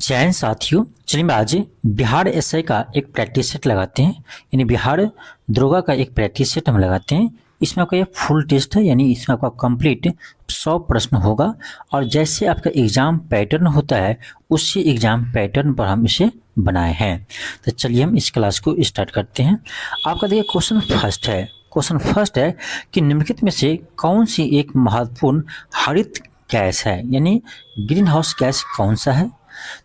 जैन साथियों, चलिए आज बिहार एसआई का एक प्रैक्टिस सेट लगाते हैं। यानी बिहार दरोगा का एक प्रैक्टिस सेट हम लगाते हैं। इसमें आपका ये फुल टेस्ट है, यानी इसमें आपका कंप्लीट 100 प्रश्न होगा। और जैसे आपका एग्जाम पैटर्न होता है उसी एग्जाम पैटर्न पर हम इसे बनाए हैं। तो चलिए हम इस क्लास को स्टार्ट करते हैं। आपका देखिए क्वेश्चन फर्स्ट है कि निम्नलिखित में से कौन सी एक महत्वपूर्ण हरित गैस है, यानी ग्रीन हाउस गैस कौन सा है।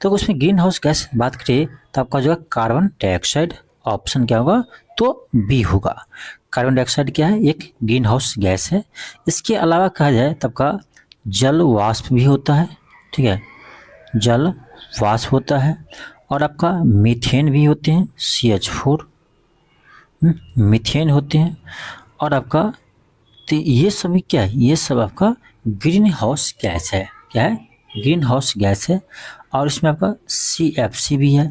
तो उसमें ग्रीन हाउस गैस बात करें तो आपका जो है कार्बन डाइऑक्साइड, ऑप्शन क्या होगा तो बी होगा। कार्बन डाइऑक्साइड क्या है, एक ग्रीन हाउस गैस है। इसके अलावा कहा जाए तब का जल वाष्प भी होता है, ठीक है, जल वाष्प होता है। और आपका मीथेन भी होते हैं, CH4 मीथेन होते हैं। और आपका तो ये सभी क्या है, ये सब आपका ग्रीन हाउस गैस है। क्या है, ग्रीन हाउस गैस है। और इसमें आपका CFC भी है,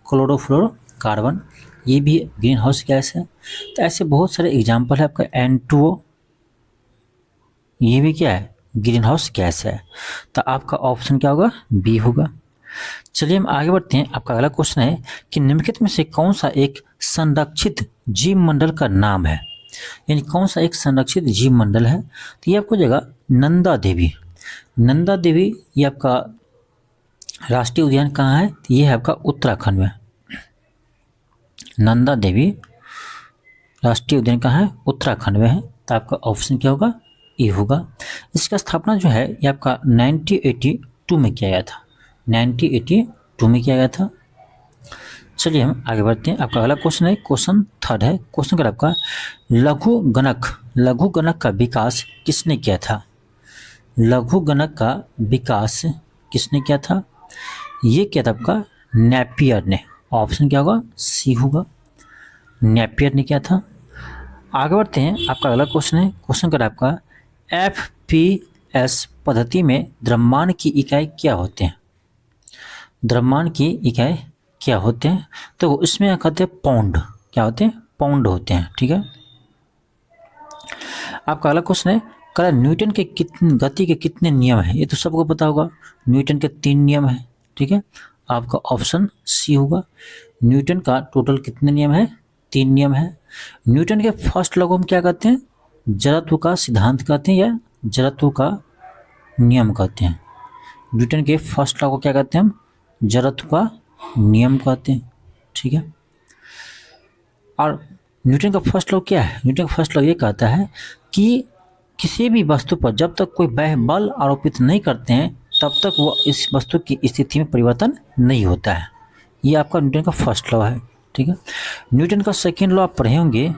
क्लोरोफ्लोरोकार्बन, ये भी ग्रीन हाउस गैस है। तो ऐसे बहुत सारे एग्जाम्पल है। आपका N2O, ये भी क्या है, ग्रीन हाउस गैस है। तो आपका ऑप्शन क्या होगा, बी होगा। चलिए हम आगे बढ़ते हैं। आपका अगला क्वेश्चन है कि निम्नलिखित में से कौन सा एक संरक्षित जीव मंडल का नाम है, यानी कौन सा एक संरक्षित जीव मंडल है। तो ये आपको जगह नंदा देवी, नंदा देवी ये आपका राष्ट्रीय उद्यान कहाँ है, तो ये है आपका उत्तराखंड में। नंदा देवी राष्ट्रीय उद्यान कहाँ है, उत्तराखंड में है। तो आपका ऑप्शन क्या होगा, ए होगा। इसका स्थापना जो है ये आपका 1982 में किया गया था, 1982 में किया गया था। चलिए हम आगे बढ़ते हैं। आपका अगला क्वेश्चन है, क्वेश्चन थर्ड है। क्वेश्चन का आपका लघु गणक का विकास किसने किया था। लघु गणक का विकास किसने किया था, ये क्या था आपका नेपियर ने। ऑप्शन क्या होगा, सी होगा, नेपियर ने किया था। आगे बढ़ते हैं। आपका अगला क्वेश्चन है, क्वेश्चन का आपका FPS पद्धति में द्रव्यमान की इकाई क्या होते हैं। द्रव्यमान की इकाई क्या होते हैं, तो इसमें कहते हैं पाउंड, क्या होते हैं, पाउंड होते हैं, ठीक है। आपका अगला क्वेश्चन है, कह न्यूटन के गति के कितने नियम हैं, ये तो सबको पता होगा। न्यूटन के 3 नियम हैं, ठीक है। आपका ऑप्शन सी होगा। न्यूटन का टोटल कितने नियम है, 3 नियम है। न्यूटन के फर्स्ट लॉ को हम क्या कहते हैं, जड़त्व का सिद्धांत कहते हैं या जड़त्व का नियम कहते हैं। न्यूटन के फर्स्ट लॉ को क्या कहते हैं हम, जड़त्व का नियम कहते हैं, ठीक है। और न्यूटन का फर्स्ट लॉ क्या है, न्यूटन का फर्स्ट लॉ ये कहता है कि किसी भी वस्तु पर जब तक कोई बल आरोपित नहीं करते हैं तब तक वो इस वस्तु की स्थिति में परिवर्तन नहीं होता है। ये आपका न्यूटन का फर्स्ट लॉ है, ठीक है। न्यूटन का सेकेंड लॉ आप पढ़े होंगे,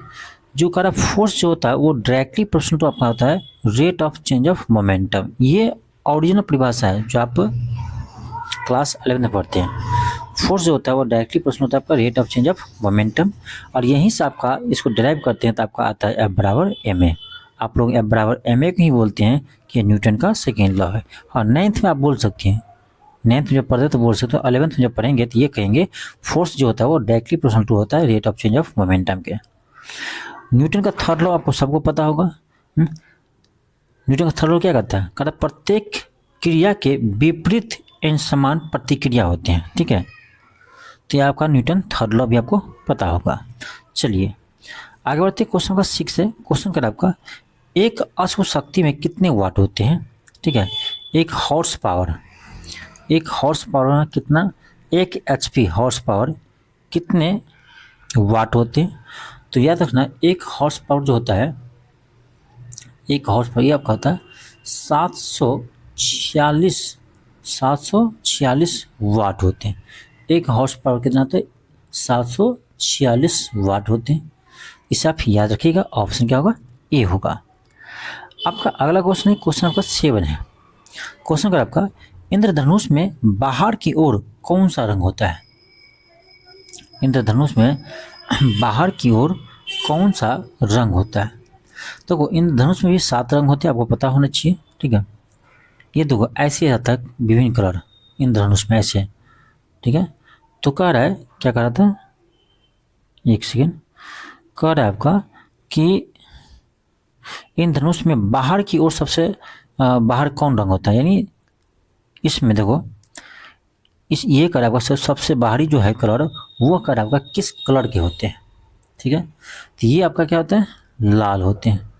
जो कह रहा फोर्स जो होता है वो डायरेक्टली प्रोपोर्शनल टू आपका होता है rate of change of momentum. ये ओरिजिनल परिभाषा है जो आप क्लास 11 में पढ़ते हैं। फोर्स जो होता है वो डायरेक्टली प्रोपोर्शनल होता है आपका rate of change of momentum. और यहीं से आपका इसको डिराइव करते हैं तो आपका आता है F = ma। आप लोग F = ma को ही बोलते हैं कि न्यूटन का सेकेंड लॉ है। और 9th में आप बोल सकते हैं, 9th में जब पढ़ते तो बोल सकते हो, 11th में जब पढ़ेंगे तो ये कहेंगे फोर्स जो होता है वो डायरेक्टली प्रोपोर्शनल टू होता है rate of change of momentum के। न्यूटन का थर्ड लॉ आपको सबको पता होगा। न्यूटन का थर्ड लॉ क्या कहता है, कहता प्रत्येक क्रिया के विपरीत एन समान प्रतिक्रिया होते हैं, ठीक है। तो ये आपका न्यूटन थर्ड लॉ भी आपको पता होगा। चलिए आगे बढ़ते, क्वेश्चन का 6 है। क्वेश्चन का आपका एक अश्व शक्ति में कितने वाट होते हैं, ठीक है। एक हॉर्स पावर में कितना, 1 HP हॉर्स पावर कितने वाट होते हैं। तो याद रखना, एक हॉर्स पावर जो होता है, एक हॉर्स पावर ये आपका होता है 746 वाट होते हैं। एक हॉर्स पावर कितना होता है, 746 वाट होते हैं। इसे आप याद रखिएगा, ऑप्शन क्या होगा, ए होगा। आपका अगला क्वेश्चन है, क्वेश्चन आपका 7 है। क्वेश्चन का आपका इंद्रधनुष में बाहर की ओर कौन सा रंग होता है। इंद्रधनुष में बाहर की ओर कौन सा रंग होता है। तो इंद्रधनुष में भी 7 रंग होते हैं, आपको पता होना चाहिए, ठीक है। ये देखो ऐसे आता है विभिन्न कलर इंद्रधनुष में ऐसे, ठीक है। तो कह रहा है, क्या कह रहा था, एक सेकेंड, कह रहा है आपका कि इंद्रधनुष में बाहर की ओर सबसे बाहर कौन रंग होता है, यानी इसमें देखो इस ये कलर आपका सबसे बाहरी जो है कलर वो कलर आपका किस कलर के होते हैं, ठीक है। तो ये आपका क्या होता है, लाल होते हैं।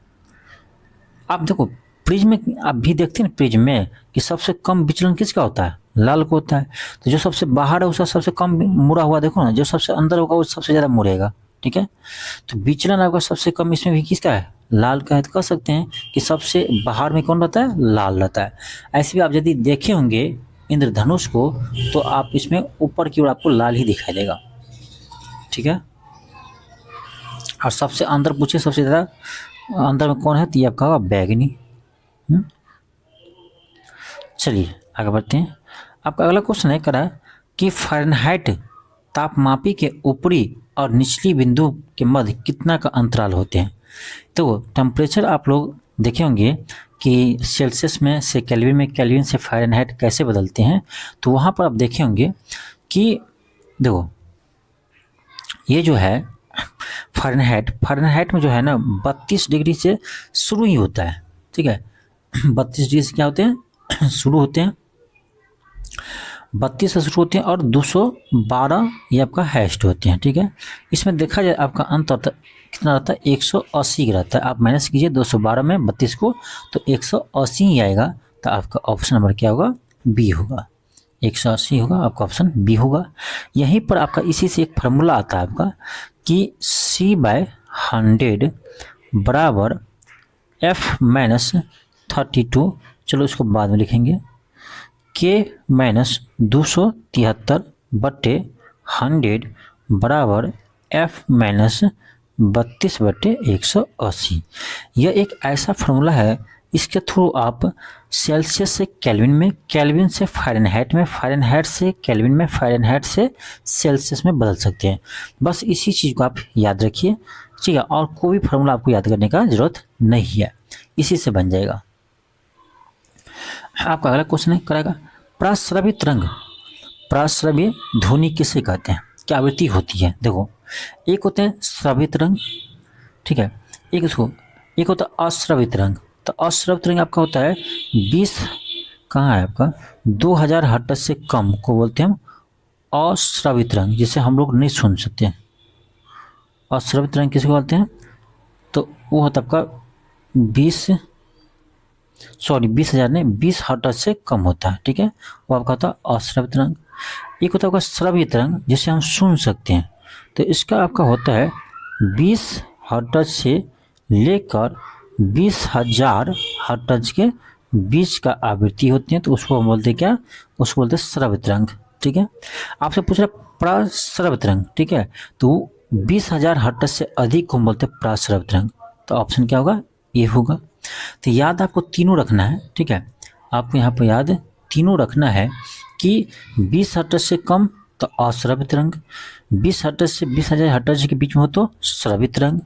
आप देखो प्रिज्म में आप भी देखते हैं प्रिज्म में कि सबसे कम विचलन किसका होता है, लाल को होता है। तो जो सबसे बाहर है उसका सबसे कम मुड़ा हुआ देखो ना, जो सबसे अंदर होगा वो सबसे ज़्यादा मुड़ेगा, ठीक है। तो विचलन आपका सबसे कम इसमें भी किसका है, लाल का है। तो कह सकते हैं कि सबसे बाहर में कौन रहता है, लाल रहता है। ऐसे भी आप यदि देखे होंगे इंद्रधनुष को तो आप इसमें ऊपर की ओर आपको लाल ही दिखाई देगा, ठीक है। और सबसे अंदर पूछे सबसे ज़्यादा अंदर में कौन है, तो ये आपका होगा बैगनी। चलिए आगे बढ़ते हैं। आपका अगला क्वेश्चन है करा कि फ़ारेनहाइट तापमापी के ऊपरी और निचली बिंदु के मध्य कितना का अंतराल होते हैं। तो टेम्परेचर आप लोग देखे होंगे कि सेल्सियस में से केल्विन में, केल्विन से फ़ारेनहाइट कैसे बदलते हैं। तो वहाँ पर आप देखे होंगे कि देखो ये जो है फ़ारेनहाइट में जो है ना 32 डिग्री से शुरू ही होता है, ठीक है। 32 डिग्री से क्या होते हैं, शुरू होते हैं, 32 से शुरू होते हैं और 212 ये आपका हाईएस्ट होते हैं, ठीक है। इसमें देखा जाए आपका अंत कितना रहता है, 180 का रहता है। आप माइनस कीजिए 212 में 32 को तो 180 ही आएगा। तो आपका ऑप्शन नंबर क्या होगा, बी होगा, 180 होगा, आपका ऑप्शन बी होगा। यहीं पर आपका इसी से एक फार्मूला आता है आपका कि C/100 बराबर F-32, चलो इसको बाद में लिखेंगे, K-273 बटे 100 बराबर F-32/180। यह एक ऐसा फार्मूला है, इसके थ्रू आप सेल्सियस से केल्विन में, केल्विन से फ़ारेनहाइट में, फ़ारेनहाइट से केल्विन में, फ़ारेनहाइट से सेल्सियस में बदल सकते हैं। बस इसी चीज़ को आप याद रखिए, ठीक है। और कोई भी फार्मूला आपको याद करने का ज़रूरत नहीं है, इसी से बन जाएगा। आपका अगला क्वेश्चन है कराएगा प्राश्रव्य तरंग, प्राश्रव्य ध्वनि किसे कहते हैं, क्या आवृत्ति होती है। देखो एक होते हैं श्रव्य तरंग, ठीक है, एक होता है अश्रव्य तरंग। तो अश्रव्य तरंग आपका होता है 20 कहाँ है आपका 2000 हर्ट्ज से कम को बोलते हैं हम अश्रव्य तरंग, जिसे हम लोग नहीं सुन सकते। अश्रव्य तरंग किसे बोलते हैं, तो वो होता है आपका 20,000 नहीं 20 हर्ट्ज से कम होता है, ठीक है। वो आपका होता है अश्रव्य तरंग। एक होता है आपका श्रव्य तरंग जिसे हम सुन सकते हैं, तो इसका आपका होता है 20 हर्ट्ज से लेकर 20,000 हर्ट्ज के बीच का आवृत्ति होती है। तो उसको हम बोलते हैं क्या, उसको बोलते हैं श्रव्य तरंग, ठीक है। आपसे पूछ रहा प्राश्रव्य तरंग, ठीक है, तो 20,000 हर्ट्ज से अधिक को हम बोलते हैं प्राश्रव्य तरंग। तो ऑप्शन क्या होगा, ये होगा। तो याद आपको तीनों रखना है, ठीक है। आपको यहाँ पर याद तीनों रखना है कि 20 हर्ट्ज से कम तो अश्रव्य तरंग, 20 हर्ट्ज से 20,000 हर्ट्ज के बीच में हो तो श्रव्य तरंग,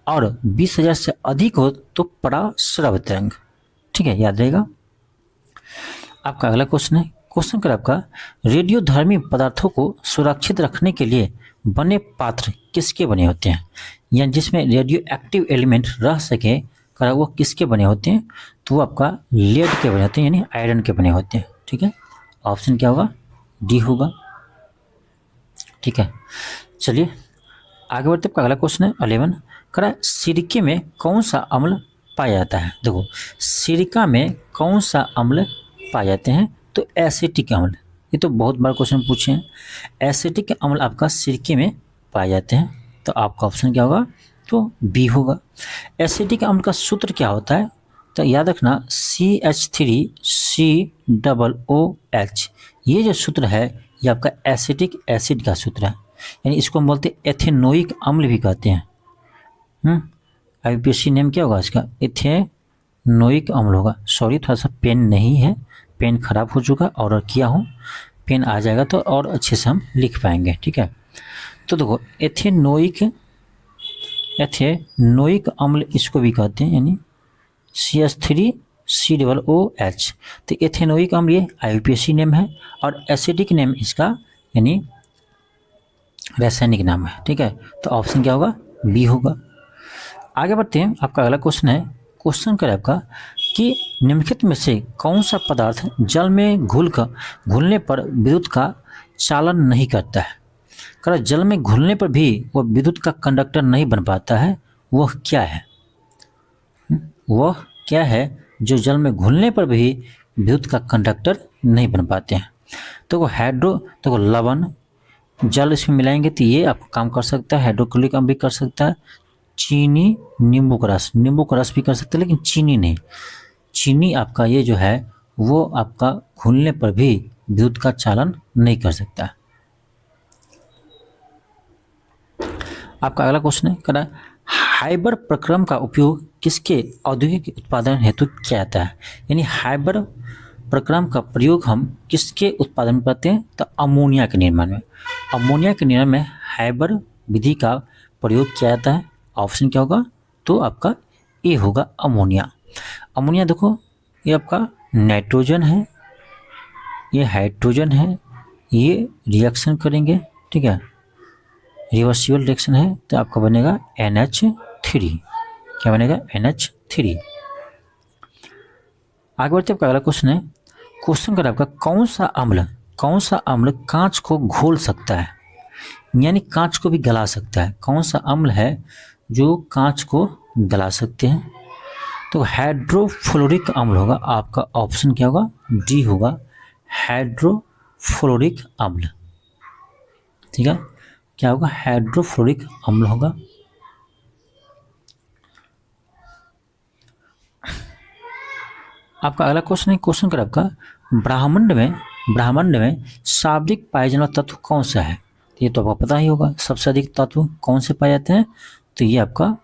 और 20,000 से अधिक हो तो प्राश्रव्य तरंग, ठीक है, याद रहेगा। आपका अगला क्वेश्चन है, क्वेश्चन कर आपका रेडियोधर्मी पदार्थों को सुरक्षित रखने के लिए बने पात्र किसके बने होते हैं, यानी जिसमें रेडियो एक्टिव एलिमेंट रह सके कर वो किसके बने होते हैं। तो वो आपका लेड के बने होते हैं, यानी आयरन के बने होते हैं, ठीक है। ऑप्शन क्या होगा, डी होगा, ठीक है। चलिए आगे बढ़ते, आपका अगला क्वेश्चन है 11 करा सिरके में कौन सा अम्ल पाया जाता है। देखो सिरका में कौन सा अम्ल पाए जाते हैं, तो एसिटिक अम्ल। ये तो बहुत बड़ा क्वेश्चन पूछे हैं, एसिटिक अम्ल आपका सिरके में पाए जाते हैं। तो आपका ऑप्शन क्या होगा, तो बी होगा। एसिटिक अम्ल का सूत्र क्या होता है, तो याद रखना CH3COOH, ये जो सूत्र है ये आपका एसिटिक एसिड का सूत्र है, यानी इसको हम बोलते हैं एथेनोइक अम्ल भी कहते हैं। IUPAC नेम क्या होगा इसका, एथेनोइक अम्ल होगा। सॉरी थोड़ा सा पेन नहीं है, पेन खराब हो चुका, ऑर्डर किया हूँ, पेन आ जाएगा तो और अच्छे से हम लिख पाएंगे, ठीक है। तो देखो एथेनोइक अम्ल इसको भी कहते हैं, यानी CH3COOH। तो एथेनोइक अम्ल ये IUPAC नेम है, और एसिडिक नेम इसका यानी रासायनिक नाम है, ठीक है। तो ऑप्शन क्या होगा, बी होगा। आगे बढ़ते हैं, आपका अगला क्वेश्चन है, क्वेश्चन कर आपका कि निम्नलिखित में से कौन सा पदार्थ जल में घुलने पर विद्युत का चालन नहीं करता है। कह जल में घुलने पर भी वह विद्युत का कंडक्टर नहीं बन पाता है, वह क्या है? वह क्या है जो जल में घुलने पर भी विद्युत का कंडक्टर नहीं बन पाते हैं? तो वो लवण, जल इसमें मिलाएंगे तो ये आपका काम कर सकता है, हाइड्रोक्लोरिक अम्ल भी कर सकता है, चीनी, नींबू का रस भी कर सकते हैं, लेकिन चीनी नहीं। चीनी आपका ये जो है वो आपका घुलने पर भी विद्युत का चालन नहीं कर सकता। आपका अगला क्वेश्चन है, कह रहा है हाइबर प्रक्रम का उपयोग किसके औद्योगिक उत्पादन हेतु किया जाता है? यानी हाइबर प्रक्रम का प्रयोग हम किसके उत्पादन में करते हैं? तो अमोनिया के निर्माण में। अमोनिया के निर्माण में हाइबर विधि का प्रयोग किया जाता है। ऑप्शन क्या होगा? तो आपका ए होगा अमोनिया। अमोनिया देखो, ये आपका नाइट्रोजन है, ये हाइड्रोजन है, ये रिएक्शन करेंगे, ठीक है, रिवर्सिबल रिएक्शन है, तो आपका बनेगा NH3। क्या बनेगा? NH3। आगे बढ़ते आपका अगला क्वेश्चन है, क्वेश्चन कर आपका कौन सा अम्ल कांच को घोल सकता है, यानी कांच को भी गला सकता है? कौन सा अम्ल है जो कांच को गला सकते हैं? तो हाइड्रोफ्लोरिक अम्ल होगा। आपका ऑप्शन क्या होगा? डी होगा, हाइड्रोफ्लोरिक अम्ल। ठीक है, क्या होगा? हाइड्रोफ्लोरिक अम्ल होगा। आपका अगला क्वेश्चन है, क्वेश्चन कर आपका ब्रह्मांड में शाब्दिक पाए जाने वाला तत्व कौन सा है? ये तो आपको पता ही होगा, सबसे अधिक तत्व कौन से पाए जाते हैं? तो ये आपका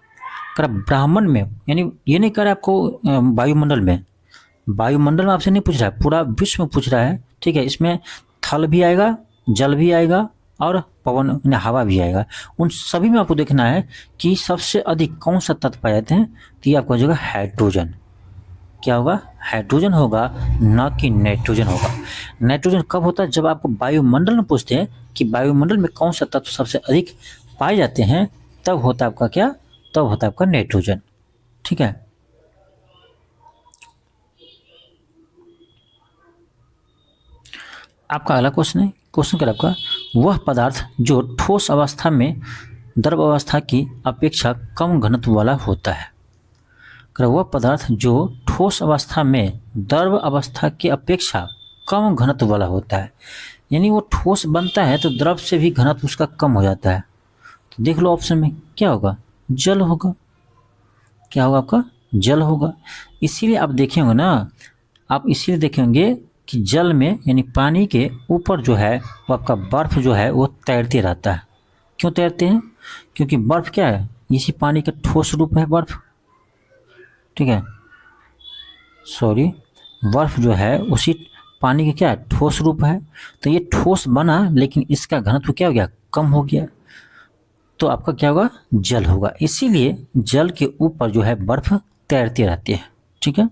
कर ब्रह्मांड में, यानी ये नहीं कर आपको वायुमंडल में आपसे नहीं पूछ रहा है, पूरा विश्व में पूछ रहा है। ठीक है, इसमें थल भी आएगा, जल भी आएगा और पवन हवा भी आएगा। उन सभी में आपको देखना है कि सबसे अधिक कौन सा तत्व पाए जाते हैं। तो ये आपको हो जाएगा हाइड्रोजन। क्या होगा? हाइड्रोजन होगा, न कि नाइट्रोजन होगा। नाइट्रोजन कब होता है? जब आपको वायुमंडल में पूछते हैं कि वायुमंडल में कौन सा तत्व सबसे अधिक पाए जाते हैं, तब होता है आपका क्या? तब होता है आपका नाइट्रोजन। ठीक है, आपका अगला क्वेश्चन है, क्वेश्चन कर आपका वह पदार्थ जो ठोस अवस्था में द्रव अवस्था की अपेक्षा कम घनत्व वाला होता है। वह पदार्थ जो ठोस अवस्था में द्रव अवस्था की अपेक्षा कम घनत्व वाला होता है, यानी वो ठोस बनता है तो द्रव से भी घनत्व उसका कम हो जाता है। तो देख लो ऑप्शन में क्या होगा? जल होगा। क्या होगा आपका? जल होगा। इसीलिए आप देखेंगे ना, आप इसीलिए देखेंगे कि जल में यानी पानी के ऊपर जो है वो आपका बर्फ जो है वो तैरते रहता है। क्यों तैरते हैं? क्योंकि बर्फ क्या है? इसी पानी का ठोस रूप है बर्फ। ठीक है, सॉरी, बर्फ जो है उसी पानी का क्या है? ठोस रूप है। तो ये ठोस बना, लेकिन इसका घनत्व क्या हो गया? कम हो गया। तो आपका क्या होगा? जल होगा। इसीलिए जल के ऊपर जो है बर्फ तैरती रहती है। ठीक है,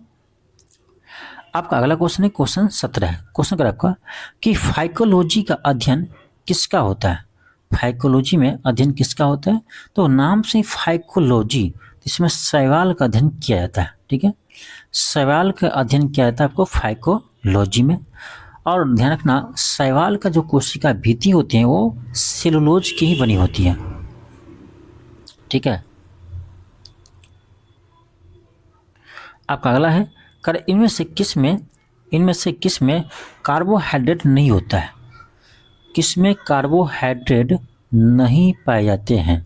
आपका अगला क्वेश्चन है, क्वेश्चन 17 है। क्वेश्चन कर आपका कि फाइकोलॉजी का अध्ययन किसका होता है? फाइकोलॉजी में अध्ययन किसका होता है? तो नाम से फाइकोलॉजी, इसमें शैवाल का अध्ययन किया जाता है। ठीक है, शैवाल का अध्ययन किया जाता है आपको फाइकोलॉजी में। और ध्यान रखना, शैवाल का जो कोशिका भित्ति होती है वो सेलुलोज की ही बनी होती है। ठीक है, आपका अगला है, कर इनमें से किस में कार्बोहाइड्रेट नहीं होता है? किस में कार्बोहाइड्रेट नहीं पाए जाते हैं?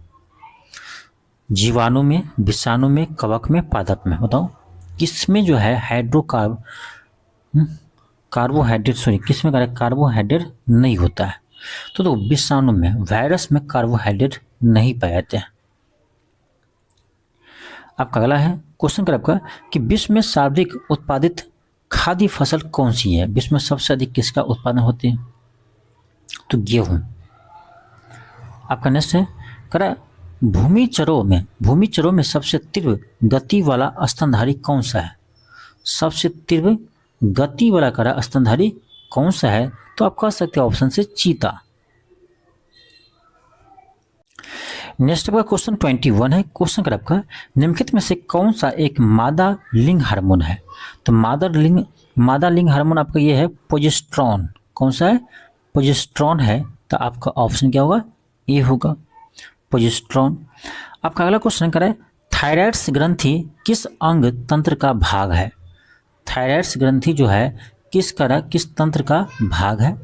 जीवाणु में, विषाणु में, कवक में, पादप में? बताओ किस में जो है किस में कार्बोहाइड्रेट नहीं होता है? तो विषाणु में, वायरस में कार्बोहाइड्रेट नहीं पाए जाते हैं। आपका अगला है, क्वेश्चन कर आपका कि विश्व में सर्वाधिक उत्पादित खाद्य फसल कौन सी है? विश्व में सबसे अधिक किसका उत्पादन होते हैं? तो गेहूं। आपका नेक्स्ट है, करा भूमिचरों में सबसे तीव्र गति वाला स्तनधारी कौन सा है? सबसे तीव्र गति वाला करा स्तनधारी कौन सा है? तो आप कह सकते हैं ऑप्शन से चीता। नेक्स्ट आपका क्वेश्चन 21 है। क्वेश्चन कर आपका निम्नलिखित में से कौन सा एक मादा लिंग हार्मोन है? तो मादा लिंग हार्मोन आपका ये है प्रोजेस्टेरॉन। कौन सा है? प्रोजेस्टेरॉन है। तो आपका ऑप्शन क्या होगा? ए होगा, प्रोजेस्टेरॉन। आपका अगला क्वेश्चन करें थायराइड ग्रंथि किस अंग तंत्र का भाग है? थायराइड ग्रंथि जो है किस तंत्र का भाग है?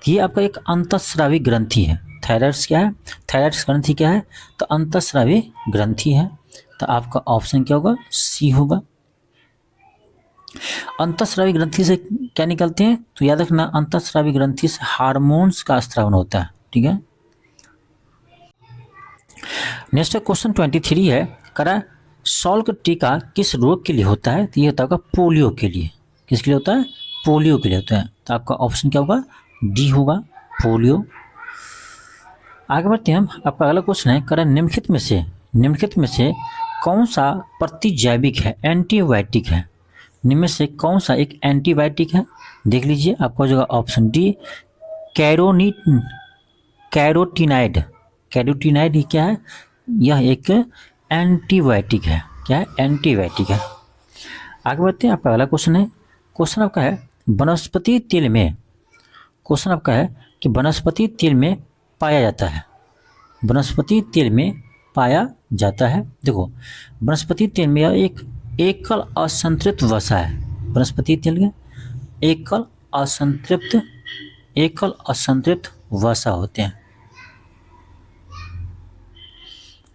ये आपका एक अंतःस्रावी ग्रंथि है। थायराइड क्या है? थायराइड ग्रंथि क्या है? तो अंतःस्रावी ग्रंथि है। तो आपका ऑप्शन क्या होगा? सी होगा। अंतःस्रावी ग्रंथि से क्या निकलते हैं? तो याद रखना अंतःस्रावी ग्रंथि से हार्मोन्स का स्रावन होता है। ठीक है। नेक्स्ट क्वेश्चन 23 है। करा सॉल्क टीका किस रोग के लिए होता है? तो ये होता है पोलियो के लिए। किसके लिए होता है? पोलियो के लिए होता है। तो आपका ऑप्शन क्या होगा? डी होगा, पोलियो। आगे बढ़ते हैं हम। आपका अगला क्वेश्चन है करा निम्नलिखित में से कौन सा प्रतिजैविक है, एंटीबायोटिक है? निम्न में से कौन सा एक एंटीबायोटिक है? देख लीजिए, आपका जो ऑप्शन डी कैरोटीनाइड। कैरोटीनाइड ही क्या है? यह एक एंटीबायोटिक है। क्या है? एंटीबायोटिक है। आगे बढ़ते हैं। आपका अगला क्वेश्चन है। क्वेश्चन आपका है वनस्पति तेल में। क्वेश्चन आपका है कि वनस्पति तेल में पाया जाता है। वनस्पति तेल में पाया जाता है। देखो, वनस्पति तेल में एक एकल असंतृप्त वसा है। वनस्पति तेल में एकल असंतृप्त वसा होते हैं।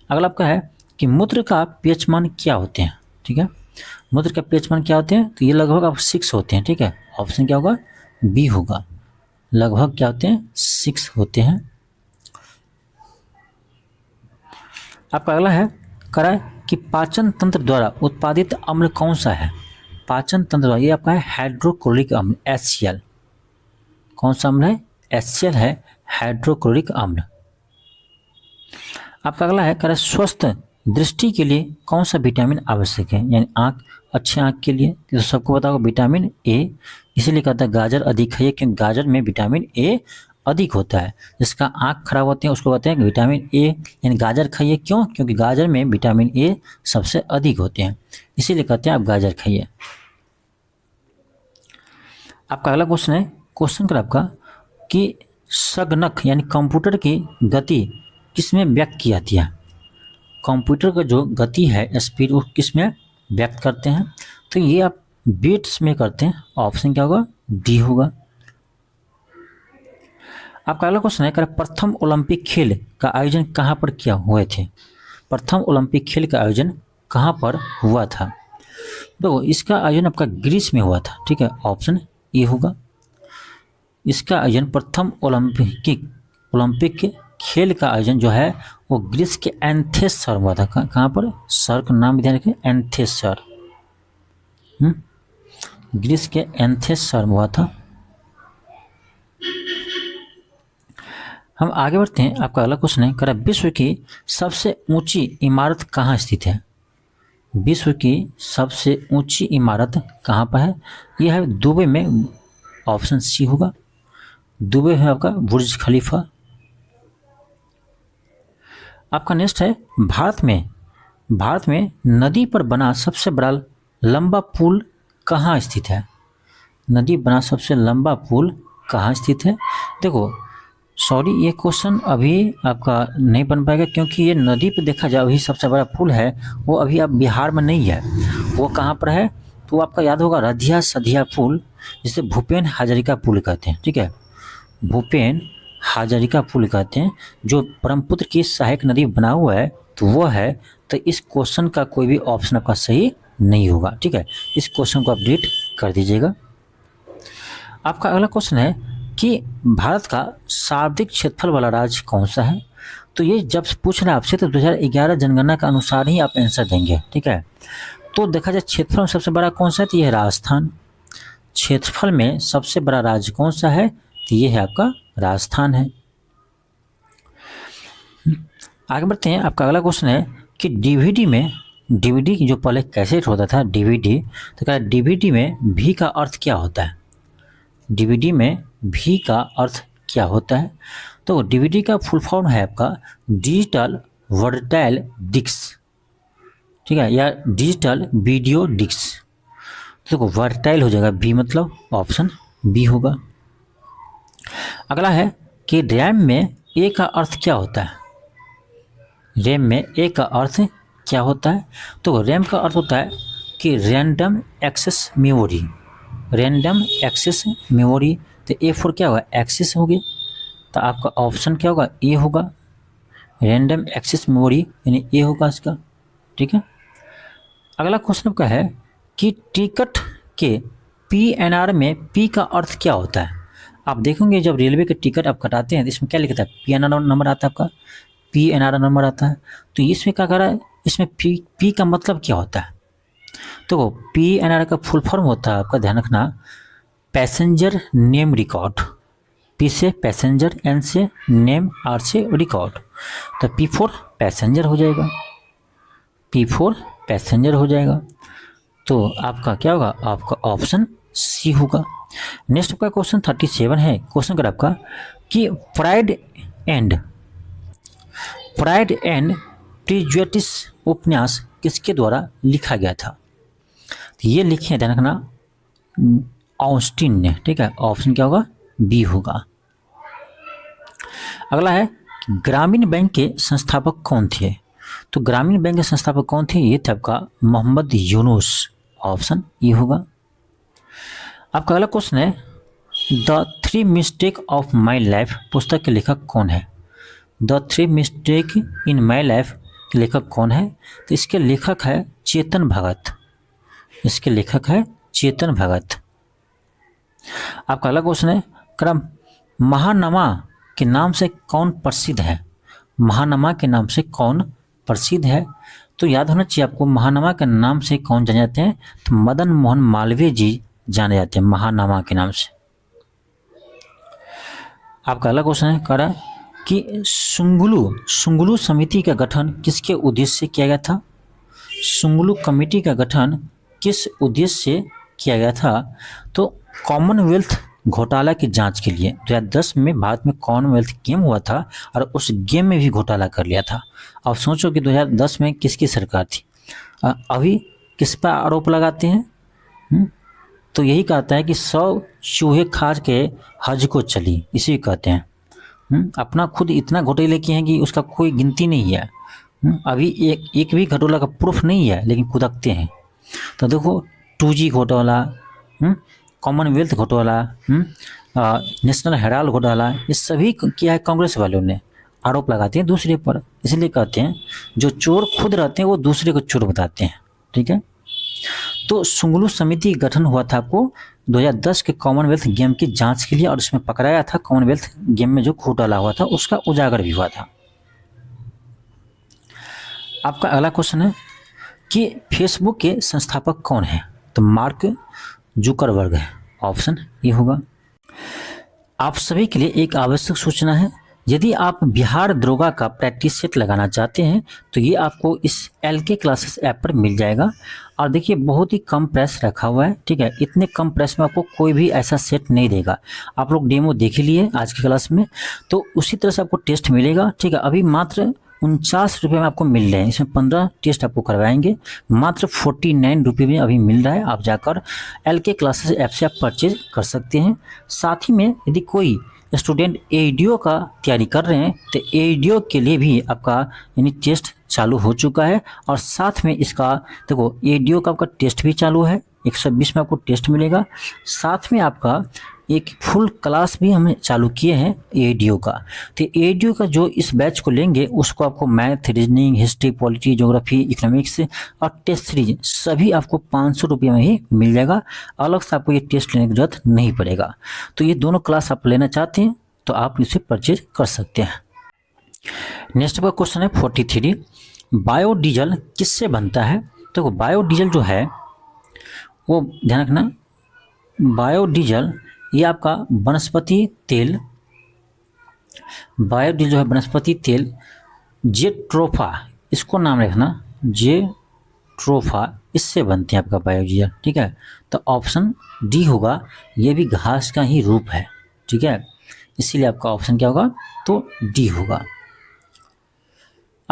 अगला आपका है कि मूत्र का पीएच मान क्या होते हैं? ठीक है, मूत्र का पीएच मान क्या होते हैं? तो ये लगभग आप 6 होते हैं। ठीक है, ऑप्शन क्या होगा? बी होगा। लगभग क्या होते हैं? 6 होते हैं। आपका अगला है करा कि पाचन तंत्र द्वारा उत्पादित अम्ल कौन सा है? पाचन तंत्र द्वारा, ये आपका है हाइड्रोक्लोरिक अम्ल, HCl। कौन सा अम्ल है? HCl है, हाइड्रोक्लोरिक अम्ल। आपका अगला है करा स्वस्थ दृष्टि के लिए कौन सा विटामिन आवश्यक है? यानी अच्छे आँख के लिए तो सबको पता होगा विटामिन ए। इसीलिए कहता है गाजर अधिक खाइए, क्योंकि गाजर में विटामिन ए अधिक होता है। जिसका आँख खराब होते हैं उसको कहते हैं विटामिन ए, यानी गाजर खाइए। क्यों? क्योंकि गाजर में विटामिन ए सबसे अधिक होते हैं, इसीलिए कहते हैं आप गाजर खाइए। आपका अगला क्वेश्चन है, क्वेश्चन कर आपका कि संगणक यानी कंप्यूटर की गति किसमें व्यक्त की जाती है? कंप्यूटर का जो गति है, स्पीड, वो किस में व्यक्त करते हैं? तो ये आप बिट्स में करते हैं। ऑप्शन क्या होगा? डी होगा। आपका अगला क्वेश्चन है प्रथम ओलंपिक खेल का आयोजन कहाँ पर किया हुए थे? प्रथम ओलंपिक खेल का आयोजन कहाँ पर हुआ था? देखो, इसका आयोजन आपका ग्रीस में हुआ था। ठीक है, ऑप्शन ए होगा। इसका आयोजन प्रथम ओलंपिक खेल का आयोजन जो है वो ग्रीस के एथेंस शहर में हुआ था। कहाँ पर? शहर का नाम ध्यान रखें, एथेंस शहर। ग्रीस के एथेंस शहर में हुआ था। हम आगे बढ़ते हैं। आपका अगला क्वेश्चन है विश्व की सबसे ऊंची इमारत कहाँ स्थित है? विश्व की सबसे ऊंची इमारत कहाँ पर है? यह है दुबई में। ऑप्शन सी होगा, दुबई है आपका बुर्ज खलीफा। आपका नेक्स्ट है भारत में नदी पर बना सबसे बड़ा लंबा पुल कहाँ स्थित है? नदी बना सबसे लंबा पुल कहाँ स्थित है? देखो, सॉरी, ये क्वेश्चन अभी आपका नहीं बन पाएगा, क्योंकि ये नदी पे देखा जाए वही सबसे बड़ा पुल है, वो अभी आप बिहार में नहीं है। वो कहाँ पर है? तो आपका याद होगा रधिया सधिया पुल, जिसे भूपेन हजारिका पुल कहते हैं। ठीक है, भूपेन हजारिका पुल कहते हैं, जो ब्रह्मपुत्र की सहायक नदी बना हुआ है, तो वो है। तो इस क्वेश्चन का कोई भी ऑप्शन आपका सही नहीं होगा। ठीक है, इस क्वेश्चन को अपडेट कर दीजिएगा। आपका अगला क्वेश्चन है कि भारत का सर्वाधिक क्षेत्रफल वाला राज्य कौन सा है? तो ये जब पूछ रहे हैं आपसे तो 2011 जनगणना के अनुसार ही आप आंसर देंगे। ठीक है, तो देखा जाए क्षेत्रफल में सबसे बड़ा कौन सा है? तो ये है राजस्थान। क्षेत्रफल में सबसे बड़ा राज्य कौन सा है? तो ये है आपका राजस्थान है। आगे बढ़ते हैं। आपका अगला क्वेश्चन है कि डीवीडी जो पहले कैसेट होता था, डीवीडी, तो क्या डीवीडी में भी का अर्थ क्या होता है? डीवीडी में भी का अर्थ क्या होता है? तो डीवीडी का फुल फॉर्म है आपका डिजिटल वर्सटाइल डिस्क, ठीक है, या डिजिटल वीडियो डिस्क। देखो वर्सटाइल हो जाएगा बी, मतलब ऑप्शन बी होगा। अगला है कि रैम में ए का अर्थ क्या होता है। रैम में ए का अर्थ क्या होता है? तो रैम का अर्थ होता है कि random access memory, random access memory. तो ए फॉर क्या होगा? एक्सेस होगी, तो आपका ऑप्शन क्या होगा? ए होगा, रैंडम एक्सेस मेमोरी यानी ए होगा इसका, ठीक है। अगला क्वेश्चन आपका है कि टिकट के पीएनआर में पी का अर्थ क्या होता है। आप देखेंगे जब रेलवे के टिकट आप कटाते हैं तो इसमें क्या लिखता है? पीएनआर नंबर आता है आपका, पीएनआर नंबर आता है। तो इसमें क्या कर रहा है? इसमें पी का मतलब क्या होता है? तो पीएनआर का फुल फॉर्म होता है, आपका ध्यान रखना, पैसेंजर नेम रिकॉर्ड। पी से पैसेंजर, एन से नेम, आर से रिकॉर्ड। तो पी फोर पैसेंजर हो जाएगा, पी फोर पैसेंजर हो जाएगा। तो आपका क्या होगा? आपका ऑप्शन सी होगा। नेक्स्ट आपका क्वेश्चन 37 है। क्वेश्चन कर आपका कि प्राइड एंड प्रेजुडिस उपन्यास किसके द्वारा लिखा गया था? तो ये लिखे हैं, ध्यान रखना, ऑस्टिन ने, ठीक है। ऑप्शन क्या होगा? बी होगा। अगला है ग्रामीण बैंक के संस्थापक कौन थे? तो ग्रामीण बैंक के संस्थापक कौन थे? ये थे आपका मोहम्मद यूनुस, ऑप्शन ई होगा। आपका अगला क्वेश्चन है the three mistake of my life पुस्तक के लेखक कौन है? The three mistake in my life के लेखक कौन है? तो इसके लेखक है चेतन भगत, इसके लेखक है चेतन भगत। आपका अगला क्वेश्चन है क्रम महानमा के नाम से कौन प्रसिद्ध है? महानमा के नाम से कौन प्रसिद्ध है? तो याद होना चाहिए आपको, महानमा के नाम से कौन जाने जाते हैं? तो मदन मोहन मालवीय जी जाने जाते हैं महानमा के नाम से। आपका अगला क्वेश्चन है कह रहा है कि सुंगलू समिति का गठन किसके उद्देश्य से किया गया था? सुंगलू कमेटी का गठन किस उद्देश्य से किया गया था? तो कॉमनवेल्थ घोटाला की जांच के लिए। 2010 में भारत में कॉमनवेल्थ गेम हुआ था और उस गेम में भी घोटाला कर लिया था। अब सोचो कि 2010 में किसकी सरकार थी, अभी किस पर आरोप लगाते हैं? तो यही कहता है कि 100 चूहे खा के हज को चली, इसी कहते हैं। अपना खुद इतना घोटाले किए हैं कि उसका कोई गिनती नहीं है। अभी एक भी घोटाला का प्रूफ नहीं है, लेकिन कुदकते हैं। तो देखो 2G घोटाला, कॉमनवेल्थ घोटाला, नेशनल हेराल्ड घोटाला, ये सभी किया है कांग्रेस वालों ने। आरोप लगाते हैं दूसरे पर, इसलिए कहते हैं जो चोर खुद रहते हैं वो दूसरे को चोर बताते हैं, ठीक है। तो सुंगलू समिति गठन हुआ था आपको 2010 के कॉमनवेल्थ गेम की जांच के लिए, और उसमें पकड़ाया था कॉमनवेल्थ गेम में जो घोटाला हुआ था उसका उजागर भी हुआ था। आपका अगला क्वेश्चन है कि फेसबुक के संस्थापक कौन है? तो मार्क जुकरबर्ग है, ऑप्शन ए होगा। आप सभी के लिए एक आवश्यक सूचना है, यदि आप बिहार दरोगा का प्रैक्टिस सेट लगाना चाहते हैं तो ये आपको इस LK क्लासेस ऐप पर मिल जाएगा। और देखिए बहुत ही कम प्राइस रखा हुआ है, ठीक है। इतने कम प्राइस में आपको कोई भी ऐसा सेट नहीं देगा। आप लोग डेमो देख ही लिए आज की क्लास में, तो उसी तरह से आपको टेस्ट मिलेगा, ठीक है। अभी मात्र 49 रुपये में आपको मिल रहे हैं, इसमें 15 टेस्ट आपको करवाएंगे, मात्र 49 रुपये में अभी मिल रहा है। आप जाकर LK क्लासेस ऐप से आप परचेज कर सकते हैं। साथ ही में यदि कोई स्टूडेंट ADO का तैयारी कर रहे हैं तो ADO के लिए भी आपका यानी टेस्ट चालू हो चुका है, और साथ में इसका देखो ADO का आपका टेस्ट भी चालू है, 120 में आपको टेस्ट मिलेगा। साथ में आपका एक फुल क्लास भी हमने चालू किए हैं ADO का। तो ADO का जो इस बैच को लेंगे उसको आपको math, reasoning, history, polity, geography, economics और टेस्ट सीरीज सभी आपको 500 रुपये में ही मिल जाएगा। अलग से आपको ये टेस्ट लेने की जरूरत नहीं पड़ेगा। तो ये दोनों क्लास आप लेना चाहते हैं तो आप इसे परचेज कर सकते हैं। नेक्स्ट आपका क्वेश्चन है 43, बायोडीजल किससे बनता है? तो बायोडीजल जो है वो ध्यान रखना, बायोडीजल ये आपका वनस्पति तेल, बायोडीजल जो है वनस्पति तेल जेट्रोफा, इसको नाम रखना जेट्रोफा, इससे बनते हैं आपका बायोडीजल, ठीक है। तो ऑप्शन डी होगा, ये भी घास का ही रूप है, ठीक है, इसीलिए आपका ऑप्शन क्या होगा? तो डी होगा।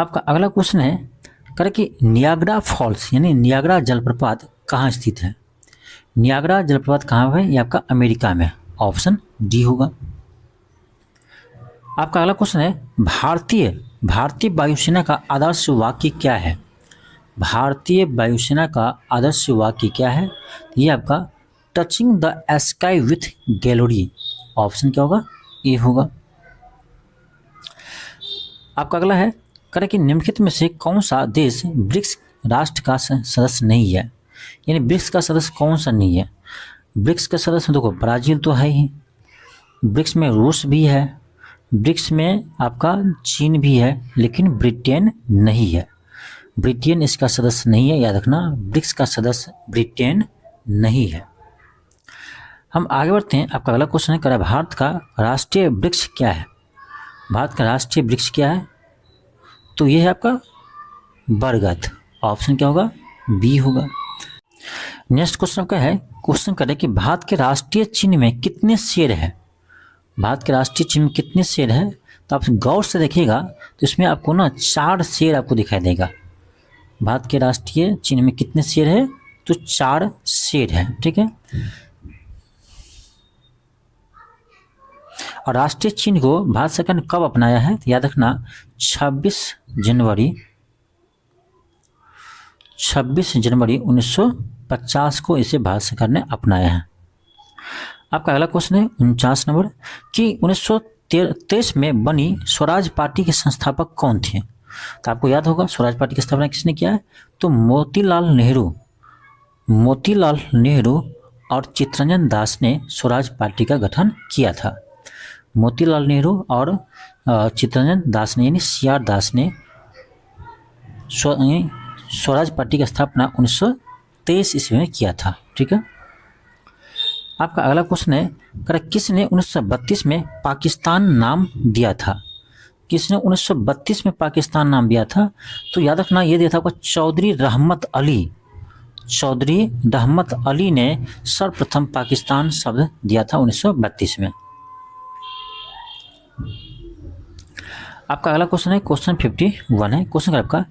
आपका अगला क्वेश्चन है करे कि नियाग्रा फॉल्स यानी नियाग्रा जलप्रपात कहाँ स्थित है। नियाग्रा जलप्रपात कहाँ है? ये आपका अमेरिका में, ऑप्शन डी होगा। आपका अगला क्वेश्चन है भारतीय वायुसेना का आदर्श वाक्य क्या है। भारतीय वायुसेना का आदर्श वाक्य क्या है? ये आपका touching the sky with glory, option क्या होगा? ए होगा। आपका अगला है करें कि निम्नलिखित में से कौन सा देश ब्रिक्स राष्ट्र का सदस्य नहीं है, यानी ब्रिक्स का सदस्य कौन सा नहीं है। ब्रिक्स का सदस्य देखो ब्राज़ील तो है ही, ब्रिक्स में रूस भी है, ब्रिक्स में आपका चीन भी है, लेकिन ब्रिटेन नहीं है। ब्रिटेन इसका सदस्य नहीं है, याद रखना, ब्रिक्स का सदस्य ब्रिटेन नहीं है। हम आगे बढ़ते हैं। आपका अगला क्वेश्चन है करा भारत का राष्ट्रीय वृक्ष क्या है। भारत का राष्ट्रीय वृक्ष क्या है? तो ये है आपका बरगद, ऑप्शन क्या होगा? बी होगा। नेक्स्ट क्वेश्चन आपका है, क्वेश्चन करें कि भारत के राष्ट्रीय चिन्ह में कितने शेर है। भारत के राष्ट्रीय चिन्ह में कितने शेर है? तो आप गौर से देखिएगा तो इसमें आपको ना 4 शेर आपको दिखाई देगा। भारत के राष्ट्रीय चिन्ह में कितने शेर है? तो 4 शेर है, ठीक है। और राष्ट्रीय चिन्ह को भारत सरकार ने कब अपनाया है? तो याद रखना 26 जनवरी 1950 को इसे भारत सरकार ने अपनाया है। आपका अगला क्वेश्चन है 49 नंबर कि 1923 में बनी स्वराज पार्टी के संस्थापक कौन थे। तो आपको याद होगा स्वराज पार्टी की स्थापना किसने किया है? तो मोतीलाल नेहरू और चित्तरंजन दास ने स्वराज पार्टी का गठन किया था। मोतीलाल नेहरू और चित्तरंजन दास ने यानी CR दास ने स्वराज पार्टी की स्थापना 1923 ईस्वी में किया था, ठीक है। आपका अगला क्वेश्चन है किसने 1932 में पाकिस्तान नाम दिया था। किसने 1932 में पाकिस्तान नाम दिया था? तो याद रखना ये दिया था आपका चौधरी रहमत अली ने सर्वप्रथम पाकिस्तान शब्द दिया था 1932 में। आपका अगला क्वेश्चन है क्वेश्चन 51 है। क्वेश्चन आपका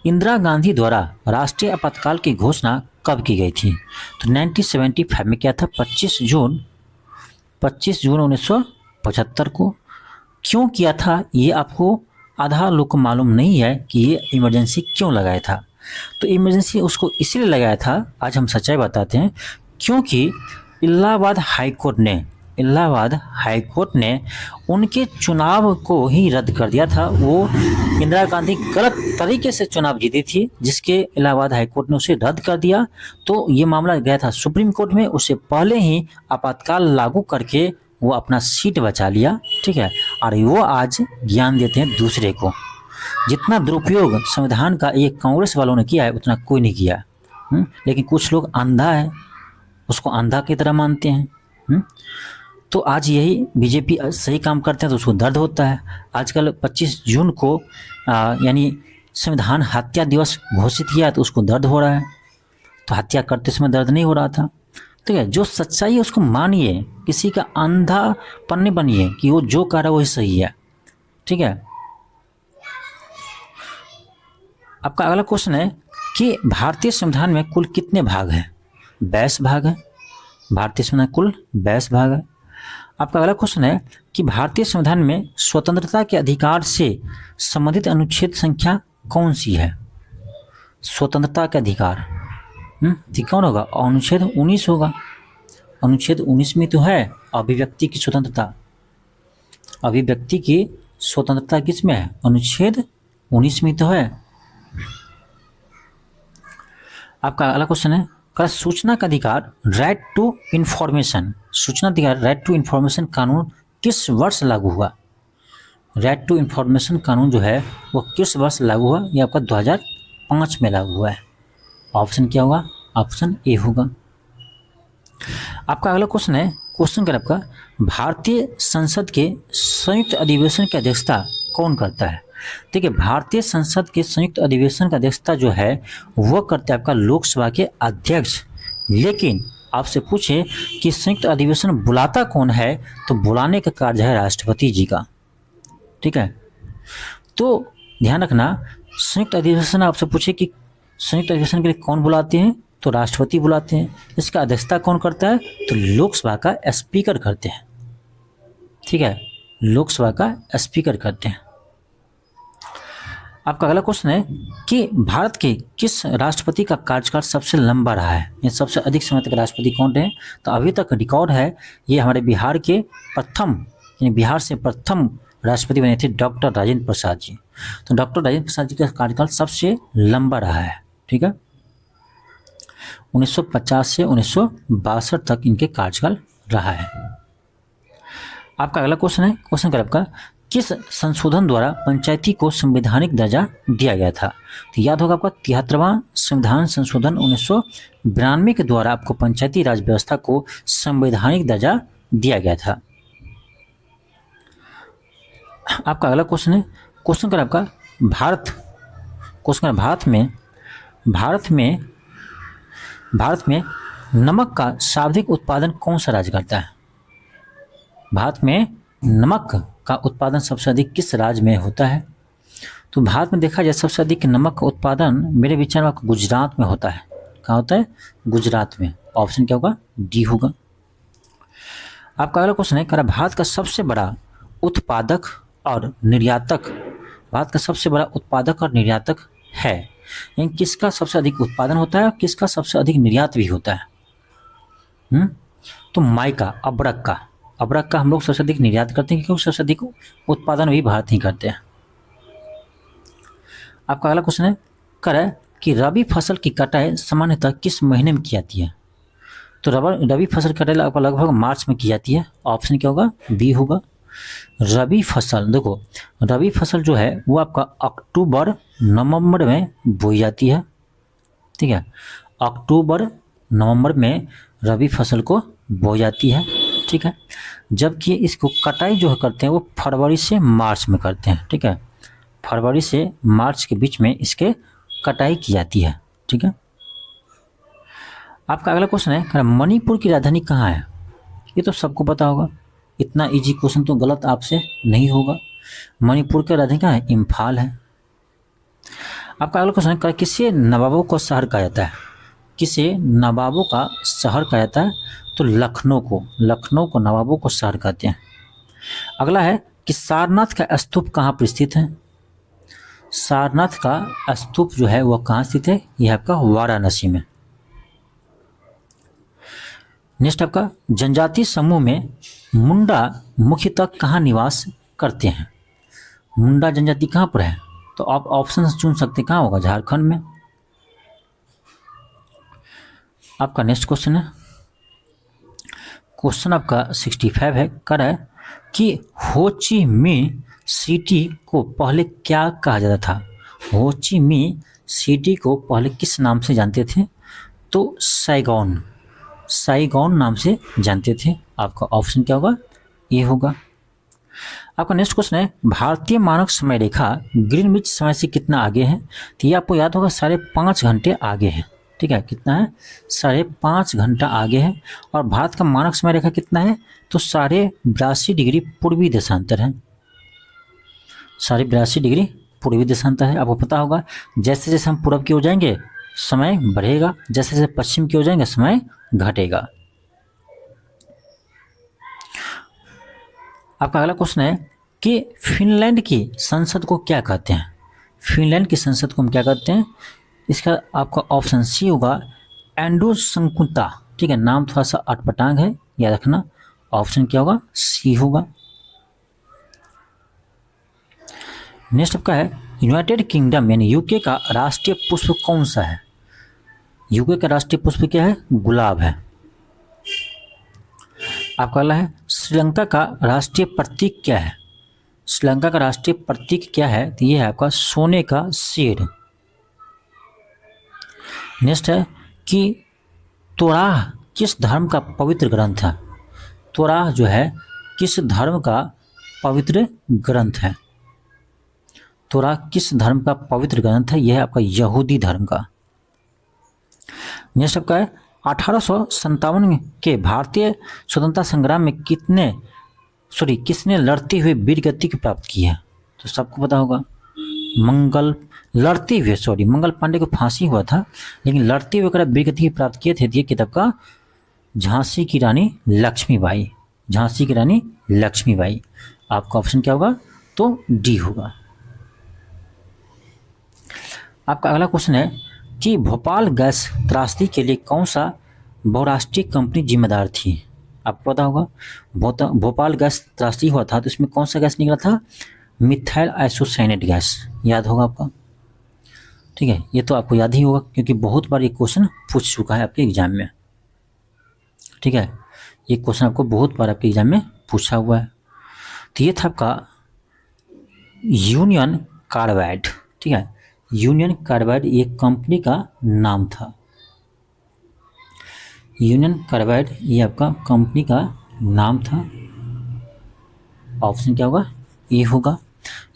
इंदिरा गांधी द्वारा राष्ट्रीय आपातकाल की घोषणा कब की गई थी। तो 1975 में क्या था? 25 जून 1975 को। क्यों किया था ये आपको आधा लोग को मालूम नहीं है कि ये इमरजेंसी क्यों लगाया था। तो इमरजेंसी उसको इसलिए लगाया था, आज हम सच्चाई बताते हैं, क्योंकि इलाहाबाद हाईकोर्ट ने उनके चुनाव को ही रद्द कर दिया था। वो इंदिरा गांधी गलत तरीके से चुनाव जीती थी, जिसके इलाहाबाद हाईकोर्ट ने उसे रद्द कर दिया। तो ये मामला गया था सुप्रीम कोर्ट में, उससे पहले ही आपातकाल लागू करके वो अपना सीट बचा लिया, ठीक है। और वो आज ज्ञान देते हैं दूसरे को। जितना दुरुपयोग संविधान का ये कांग्रेस वालों ने किया है उतना कोई नहीं किया। लेकिन कुछ लोग अंधा है, उसको अंधा की तरह मानते हैं। तो आज यही बीजेपी सही काम करते हैं तो उसको दर्द होता है। आजकल 25 जून को यानी संविधान हत्या दिवस घोषित किया तो उसको दर्द हो रहा है, तो हत्या करते समय दर्द नहीं हो रहा था। ठीक है, जो सच्चाई है उसको मानिए, किसी का अंधापन नहीं बनिए कि वो जो कह रहा है वही सही है, ठीक है। आपका अगला क्वेश्चन है कि भारतीय संविधान में कुल कितने भाग हैं? 22 भाग है। भारतीय संविधान कुल 22 भाग है। आपका अगला क्वेश्चन है कि भारतीय संविधान में स्वतंत्रता के अधिकार से संबंधित अनुच्छेद संख्या कौन सी है? स्वतंत्रता के अधिकार ठीक कौन होगा? अनुच्छेद 19 होगा। अनुच्छेद 19 में तो है अभिव्यक्ति की स्वतंत्रता। अभिव्यक्ति की स्वतंत्रता किस में है? अनुच्छेद 19 में तो है। आपका अगला क्वेश्चन है सूचना का अधिकार राइट टू इंफॉर्मेशन, सूचना अधिकार राइट टू इंफॉर्मेशन कानून किस वर्ष लागू हुआ? राइट टू इंफॉर्मेशन कानून जो है वो किस वर्ष लागू हुआ? ये आपका 2005 में लागू हुआ है। ऑप्शन क्या होगा? ऑप्शन ए होगा। आपका अगला क्वेश्चन है क्वेश्चन कर आपका भारतीय संसद के संयुक्त अधिवेशन की अध्यक्षता कौन करता है? ठीक है, भारतीय संसद के संयुक्त अधिवेशन का अध्यक्षता जो है वह करते हैं आपका लोकसभा के अध्यक्ष। लेकिन आपसे पूछे कि संयुक्त अधिवेशन बुलाता कौन है, तो बुलाने का कार्य है राष्ट्रपति जी का, ठीक है। तो ध्यान रखना संयुक्त अधिवेशन आपसे पूछे कि संयुक्त अधिवेशन के लिए कौन बुलाते हैं, तो राष्ट्रपति बुलाते हैं। इसका अध्यक्षता कौन करता है, तो लोकसभा का स्पीकर करते हैं। ठीक है, लोकसभा का स्पीकर करते हैं। आपका अगला क्वेश्चन है कि भारत के किस राष्ट्रपति का कार्यकाल सबसे लंबा रहा है, ये सबसे अधिक समय तक राष्ट्रपति कौन रहे, तो अभी तक रिकॉर्ड है ये हमारे बिहार के प्रथम, यानी बिहार से प्रथम राष्ट्रपति बने थे डॉक्टर राजेंद्र प्रसाद जी। तो डॉक्टर राजेंद्र प्रसाद जी का कार्यकाल सबसे लंबा रहा है। ठीक है, 1950 से 1962 तक इनके कार्यकाल रहा है। आपका अगला क्वेश्चन है, क्वेश्चन कर आपका किस संशोधन द्वारा पंचायती को संवैधानिक दर्जा दिया गया था, तो याद होगा आपका 73वां संविधान संशोधन 1992 के द्वारा आपको पंचायती राज व्यवस्था को संवैधानिक दर्जा दिया गया था। आपका अगला क्वेश्चन है, क्वेश्चन कर आपका भारत में नमक का सर्वाधिक उत्पादन कौन सा राज्य करता है। भारत में नमक का उत्पादन सबसे अधिक किस राज्य में होता है, तो भारत में देखा जाए सबसे अधिक नमक का उत्पादन मेरे विचार में गुजरात में होता है। कहाँ होता है, गुजरात में। ऑप्शन क्या होगा, डी होगा। आपका अगला क्वेश्चन है, भारत का सबसे बड़ा उत्पादक और निर्यातक, भारत का सबसे बड़ा उत्पादक और निर्यातक है, यानी किसका सबसे अधिक उत्पादन होता है, किसका सबसे अधिक निर्यात भी होता है। तो माइका, अबरक का हम लोग सबसे अधिक निर्यात करते हैं क्योंकि सबसे अधिक उत्पादन भी भारत ही करते हैं। आपका अगला क्वेश्चन है कि रबी फसल की कटाई सामान्यतः किस महीने में की जाती है, तो रबी फसल कटाई लगभग मार्च में की जाती है। ऑप्शन क्या होगा, बी होगा। रबी फसल, देखो रबी फसल जो है वो आपका अक्टूबर नवंबर में बोई जाती है। ठीक है, अक्टूबर नवंबर में रबी फसल को बोई जाती है। ठीक है, जबकि इसको कटाई जो करते हैं वो फरवरी से मार्च में करते हैं। ठीक है, फरवरी से मार्च के बीच में इसके कटाई की जाती है। ठीक है, आपका अगला क्वेश्चन है, मणिपुर की राजधानी कहाँ है, ये तो सबको पता होगा, इतना इजी क्वेश्चन तो गलत आपसे नहीं होगा। मणिपुर की राजधानी कहाँ है, इम्फाल है। आपका अगला क्वेश्चन है, किसे नवाबों का शहर कहा जाता है, किसे नवाबों का शहर कहा जाता है, तो लखनऊ को नवाबों को शहर कहते हैं। अगला है कि सारनाथ का स्तूप कहाँ पर स्थित है, सारनाथ का स्तूप जो है वह कहाँ स्थित है, यह आपका वाराणसी में। नेक्स्ट आपका जनजाति समूह में मुंडा मुख्यतः कहाँ निवास करते हैं, मुंडा जनजाति कहाँ पर है, तो आप ऑप्शन चुन सकते हैं, कहाँ होगा, झारखंड में। आपका नेक्स्ट क्वेश्चन है, क्वेश्चन आपका 65 है, कि हो ची मिन्ह सिटी को पहले क्या कहा जाता था, हो ची मिन्ह सिटी को पहले किस नाम से जानते थे, तो साइगॉन नाम से जानते थे। आपका ऑप्शन क्या होगा, ये होगा। आपका नेक्स्ट क्वेश्चन है, भारतीय मानक समय रेखा ग्रीनविच समय से कितना आगे है, तो ये आपको याद होगा 5.5 घंटे आगे है। ठीक है, कितना है, 5.5 घंटा आगे है। और भारत का मानक समय रेखा कितना है, तो 82.5 डिग्री पूर्वी देशांतर है, 82.5 डिग्री पूर्वी देशांतर है। आपको पता होगा जैसे जैसे हम पूर्व की ओर जाएंगे समय बढ़ेगा, जैसे जैसे पश्चिम की ओर जाएंगे समय घटेगा। आपका अगला क्वेश्चन है कि फिनलैंड की संसद को क्या कहते हैं, फिनलैंड की संसद को हम क्या कहते हैं, इसका आपका ऑप्शन सी होगा, एंडोसंकुता। ठीक है, नाम थोड़ा सा अटपटांग है, याद रखना। ऑप्शन क्या होगा, सी होगा। नेक्स्ट आपका है, यूनाइटेड किंगडम यानी यूके का राष्ट्रीय पुष्प कौन सा है, यूके का राष्ट्रीय पुष्प क्या है, गुलाब है। आपका अगला है, श्रीलंका का राष्ट्रीय प्रतीक क्या है, श्रीलंका का राष्ट्रीय प्रतीक क्या है, तो ये है आपका सोने का शेर। नेक्स्ट है कि तोराह किस धर्म का पवित्र ग्रंथ है, तोराह जो है किस धर्म का पवित्र ग्रंथ है, तोराह किस धर्म का पवित्र ग्रंथ है, यह है आपका यहूदी धर्म का। नेक्स्ट आपका है, 1857 के भारतीय स्वतंत्रता संग्राम में किसने लड़ते हुए वीर गति प्राप्त की है, तो सबको पता होगा मंगल पांडे को फांसी हुआ था, लेकिन लड़ते हुए अगर वीरगति प्राप्त किए थे। ये किताब का झांसी की रानी लक्ष्मीबाई, झांसी की रानी लक्ष्मीबाई। आपका ऑप्शन क्या होगा? तो डी होगा। आपका अगला क्वेश्चन है कि भोपाल गैस त्रासदी के लिए कौन सा बहुराष्ट्रीय कंपनी जिम्मेदार थी? आपको पता होगा भोपाल गैस त्रासदी हुआ था तो इसमें कौन सा गैस निकला था? Methyl isocyanate gas. याद होगा आपका, ठीक है। ये तो आपको याद ही होगा क्योंकि बहुत बार ये क्वेश्चन पूछ चुका है आपके एग्जाम में, ठीक है। ये क्वेश्चन आपको बहुत बार आपके एग्जाम में पूछा हुआ है। तो ये था आपका यूनियन कार्बाइड, ठीक है। यूनियन कार्बाइड ये कंपनी का नाम था। यूनियन कार्बाइड ये आपका कंपनी का नाम था। ऑप्शन क्या होगा? ए होगा।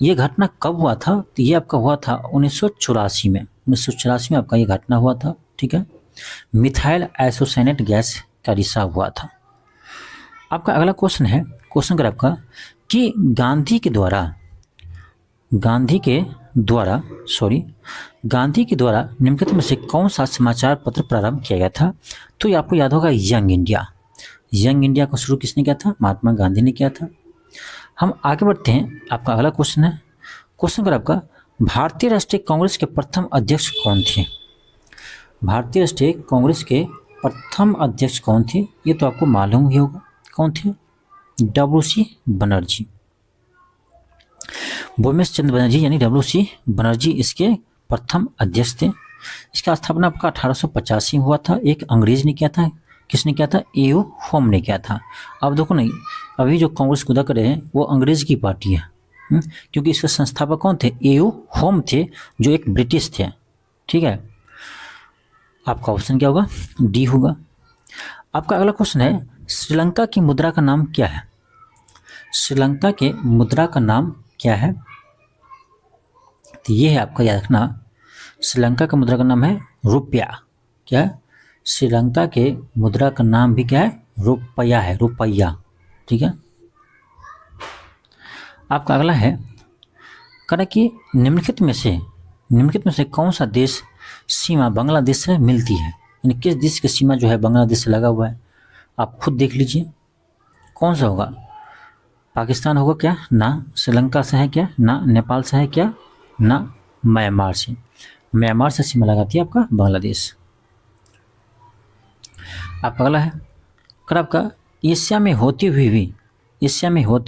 ये घटना कब हुआ था? तो ये आपका हुआ था 1984 में। 1984 में आपका ये घटना हुआ था, ठीक है। मिथाइल आइसोसाइनेट गैस का रिसाव हुआ था। आपका अगला क्वेश्चन है, क्वेश्चन अगर आपका कि गांधी के द्वारा निम्नलिखित में से कौन सा समाचार पत्र प्रारंभ किया गया था? तो ये आपको याद होगा यंग इंडिया। यंग इंडिया को शुरू किसने किया था? महात्मा गांधी ने किया था। हम आगे बढ़ते हैं। आपका अगला क्वेश्चन है, क्वेश्चन अगर आपका भारतीय राष्ट्रीय कांग्रेस के प्रथम अध्यक्ष कौन थे? भारतीय राष्ट्रीय कांग्रेस के प्रथम अध्यक्ष कौन थे? ये तो आपको मालूम ही होगा कौन थे। WC बनर्जी, भूमेश चंद्र बनर्जी यानी WC बनर्जी इसके प्रथम अध्यक्ष थे। इसका स्थापना आपका 1885 में हुआ था। एक अंग्रेज ने किया था। किसने किया था? A.U. होम ने किया था। अब देखो नहीं, अभी जो कांग्रेस खुदा कर रहे हैं वो अंग्रेज की पार्टी है, क्योंकि इसके संस्थापक कौन थे? A.U. होम थे जो एक ब्रिटिश थे, ठीक है। आपका ऑप्शन क्या होगा? डी होगा। आपका अगला क्वेश्चन है, श्रीलंका की मुद्रा का नाम क्या है? श्रीलंका के मुद्रा का नाम क्या है? तो ये है आपका याद रखना, श्रीलंका का मुद्रा का नाम है रुपया। क्या है? श्रीलंका के मुद्रा का नाम भी क्या है? रुपया है, रुपया, ठीक है। आपका अगला है, कहना कि निम्नलिखित में से कौन सा देश सीमा बांग्लादेश से मिलती है? यानी किस देश की सीमा जो है बांग्लादेश से लगा हुआ है? आप खुद देख लीजिए कौन सा होगा। पाकिस्तान होगा क्या? ना। श्रीलंका से है क्या? ना। नेपाल से है क्या? ना। म्यांमार से। म्यांमार से सीमा लगाती है आपका बांग्लादेश। आपका अगला है, अगर आपका एशिया में होते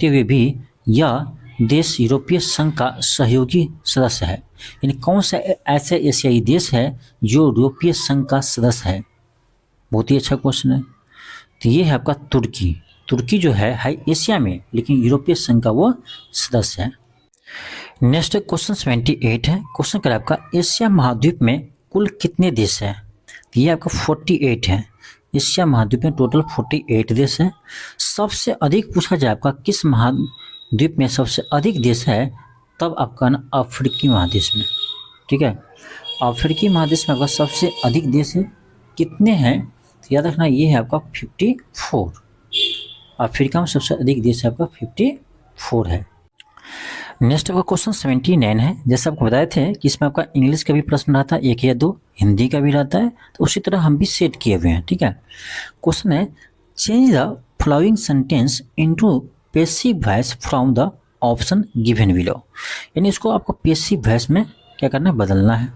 हुए भी यह देश यूरोपीय संघ का सहयोगी सदस्य है। यानी कौन सा ऐसा एशियाई देश है जो यूरोपीय संघ का सदस्य है? बहुत ही अच्छा क्वेश्चन है। तो ये है आपका तुर्की। तुर्की जो है एशिया में, लेकिन यूरोपीय संघ का वो सदस्य है। नेक्स्ट क्वेश्चन 78 है। क्वेश्चन कर आपका एशिया महाद्वीप में कुल कितने देश हैं? तो ये आपका 48 है। एशिया महाद्वीप में टोटल 48 देश हैं। सबसे अधिक पूछा जाए आपका किस महाद्वीप में सबसे अधिक देश है, तब आपका ना अफ्रीकी महादेश में, ठीक है। अफ्रीकी महादेश में आपका सबसे अधिक देश है। कितने हैं? तो याद रखना ये है आपका 54। अफ्रीका में सबसे अधिक देश है आपका 54 है। नेक्स्ट आपका क्वेश्चन 79 है। जैसे आपको बताए थे कि इसमें आपका इंग्लिश का भी प्रश्न रहता है 1 या 2, हिंदी का भी रहता है, तो उसी तरह हम भी सेट किए हुए हैं, ठीक है। क्वेश्चन है, change the following sentence into passive voice from the option given below. यानी इसको आपको पैसिव वॉइस में क्या करना है? बदलना है।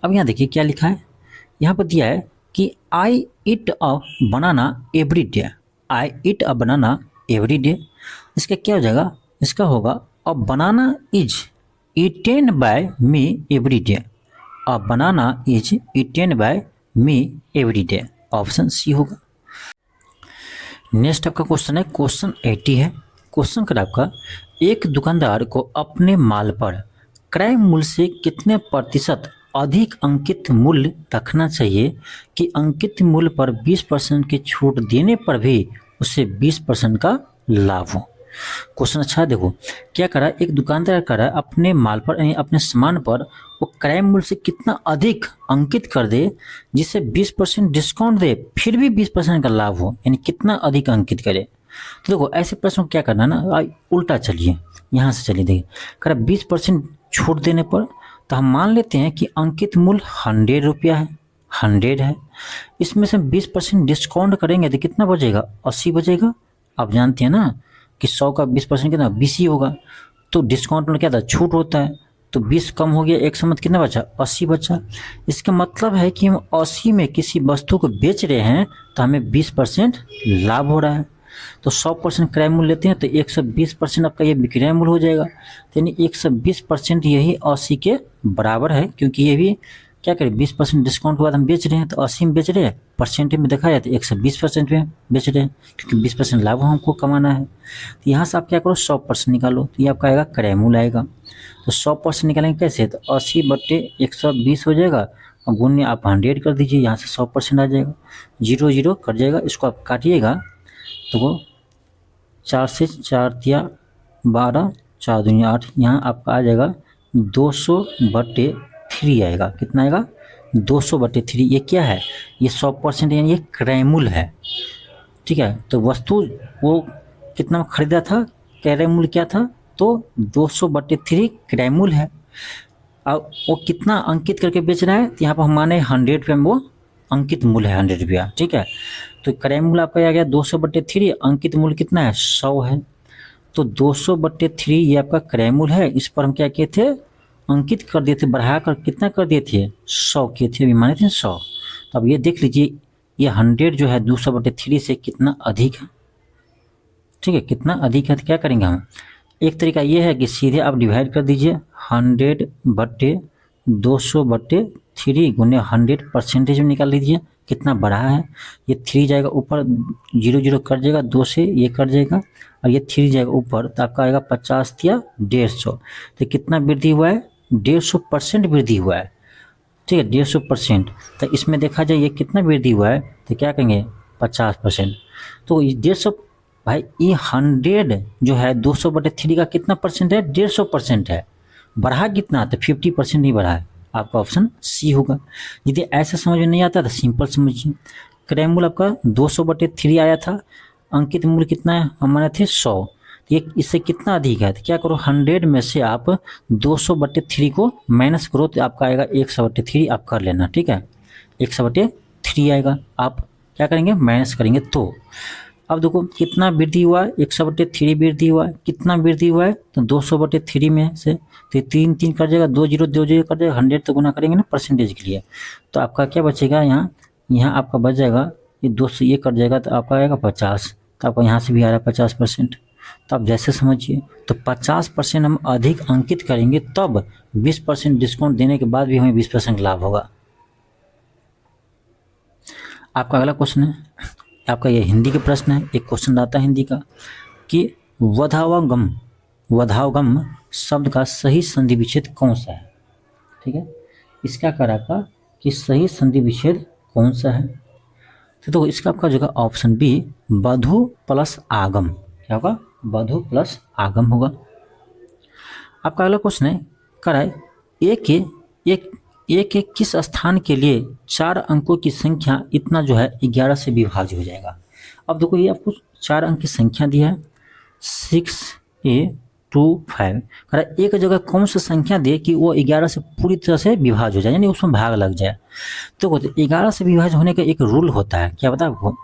अब यहाँ देखिए क्या लिखा है। यहाँ पर दिया है कि I eat a banana every day. I eat a banana every day. इसका क्या हो जाएगा? इसका होगा a banana is eaten by me every day. A banana is eaten by me every day. Option C होगा। नेक्स्ट आपका question है, question 80 है। क्वेश्चन कर आपका, एक दुकानदार को अपने माल पर क्रय मूल्य से कितने प्रतिशत अधिक अंकित मूल्य रखना चाहिए कि अंकित मूल्य पर 20% की छूट देने पर भी उसे 20% का लाभ हो? क्वेश्चन अच्छा है, देखो क्या करा, एक दुकानदार करा अपने माल पर यानी अपने सामान पर वो क्रय मूल्य से कितना अधिक अंकित कर दे जिससे 20% डिस्काउंट दे फिर भी 20% का लाभ हो, यानी कितना अधिक अंकित करे। तो देखो ऐसे प्रश्न को क्या करना है ना, उल्टा चलिए, यहाँ से चलिए देखिए, कह रहा 20% छूट देने पर, तो हम मान लेते हैं कि अंकित मूल्य 100 रुपया है, 100 है, इसमें से 20% डिस्काउंट करेंगे तो कितना बचेगा, 80 बचेगा। आप जानते हैं ना कि 100 का 20% कितना, 20 ही होगा। तो डिस्काउंट में क्या था, छूट होता है, तो 20 कम हो गया, एक समय कितना बचा, 80 बचा। इसका मतलब है कि हम 80 में किसी वस्तु को बेच रहे हैं तो हमें 20% लाभ हो रहा है। तो 100% क्रय मूल्य लेते हैं तो 120% आपका ये विक्रय मूल्य हो जाएगा। तो यानी 120% यही 80 के बराबर है, क्योंकि ये भी क्या करें, 20% डिस्काउंट के बाद हम बेच रहे हैं, तो 80 में बेच रहे हैं, परसेंटेज में देखा जाए तो 120% में बेच रहे हैं, क्योंकि 20% लाभ हमको कमाना है। तो यहाँ से आप क्या करो, 100% निकालो, तो ये आपका आएगा क्रय मूल्य आएगा। तो 100% निकालेंगे कैसे, तो 80/120 हो जाएगा, और गुण्य आप 100 कर दीजिए, यहाँ से 100% आ जाएगा, 0 0 कट जाएगा, इसको आप काटिएगा तो वो 4 से 4 दिया 12, 4 दूनी 8, यहाँ आपका आ जाएगा 200/3 आएगा। कितना आएगा, 200/3। ये क्या है, ये 100% यानी ये क्रय मूल्य है, ठीक है। तो वस्तु वो कितना में खरीदा था, क्रय मूल्य क्या था, तो 200/3 क्रय मूल्य है। अब वो कितना अंकित करके बेच रहा है, तो यहाँ पर हम माने 100 रुपये में वो अंकित मूल्य है 100 रुपया, ठीक है। तो क्रय मूल्य आपका आ गया 200/3, अंकित मूल्य कितना है, 100 है। तो 200/3 ये आपका क्रय मूल्य है, इस पर हम क्या किए थे, अंकित कर दिए थे, बढ़ाकर कितना कर दिए थे, 100 किए थे, अभी माने थे 100। तो अब ये देख लीजिए, ये 100 जो है 200/3 से कितना अधिक है, ठीक है, कितना अधिक है। तो क्या करेंगे हम, एक तरीका ये है कि सीधे आप डिवाइड कर दीजिए, 100/200/3 गुने 100 परसेंटेज में निकाल लीजिए, कितना बढ़ा है। ये 3 जाएगा ऊपर, 0 0 कट जाएगा, 2 से ये कट जाएगा, और ये 3 जाएगा ऊपर, तो आपका आएगा 50 या 150। तो कितना वृद्धि हुआ है, 150% वृद्धि हुआ है, ठीक है, 150%। तो इसमें देखा जाए ये कितना वृद्धि हुआ है, तो क्या कहेंगे, 50%। तो 150 भाई, ये 100 जो है 200/3 का कितना परसेंट है, 150% है। बढ़ा कितना, तो 50% नहीं बढ़ा है, आपका ऑप्शन सी होगा। यदि ऐसा समझ में नहीं आता तो सिंपल समझिए, क्रय मूल्य आपका 200/3 आया था, अंकित मूल्य कितना है, हमारे थे 100, ये इससे कितना अधिक है, तो क्या करो, 100 में से आप 200/3 को माइनस करो, तो आपका आएगा 100/3, आप कर लेना, ठीक है, 100/3 आएगा, आप क्या करेंगे, माइनस करेंगे। तो अब देखो कितना वृद्धि हुआ है, 100/3 वृद्धि हुआ है, कितना वृद्धि हुआ है, तो 200/3 में से, तो 3 3 कर जाएगा, 2 0 2 0 कर जाएगा, 100 तो गुना करेंगे ना परसेंटेज के लिए, तो आपका क्या बचेगा, यहाँ यहाँ आपका बच जाएगा, ये 2 से ये कट जाएगा, तो आपका आएगा 50, तो आपका यहाँ से भी आ रहा है 50%। तो आप जैसे समझिए, तो 50% हम अधिक अंकित करेंगे, तब 20% डिस्काउंट देने के बाद भी हमें 20% लाभ होगा। आपका अगला क्वेश्चन है, आपका ये हिंदी के प्रश्न है, एक क्वेश्चन आता है हिंदी का कि वधावगम शब्द का सही संधि विच्छेद कौन सा है, ठीक है, इसका करा का कि सही संधि विच्छेद कौन सा है। तो इसका आपका जो ऑप्शन बी, वधु प्लस आगम, क्या होगा, वधु प्लस आगम होगा। आपका अगला क्वेश्चन है, कराए एक किस स्थान के लिए 4 अंकों की संख्या इतना जो है 11 से विभाज्य हो जाएगा। अब देखो ये आपको 4 अंक की संख्या दिया है, 6A25, एक जगह कौन सा संख्या दे कि वो 11 से पूरी तरह से विभाज्य हो जाए, यानी उसमें भाग लग जाए। तो 11 से विभाज्य होने का एक रूल होता है, क्या बता आपको,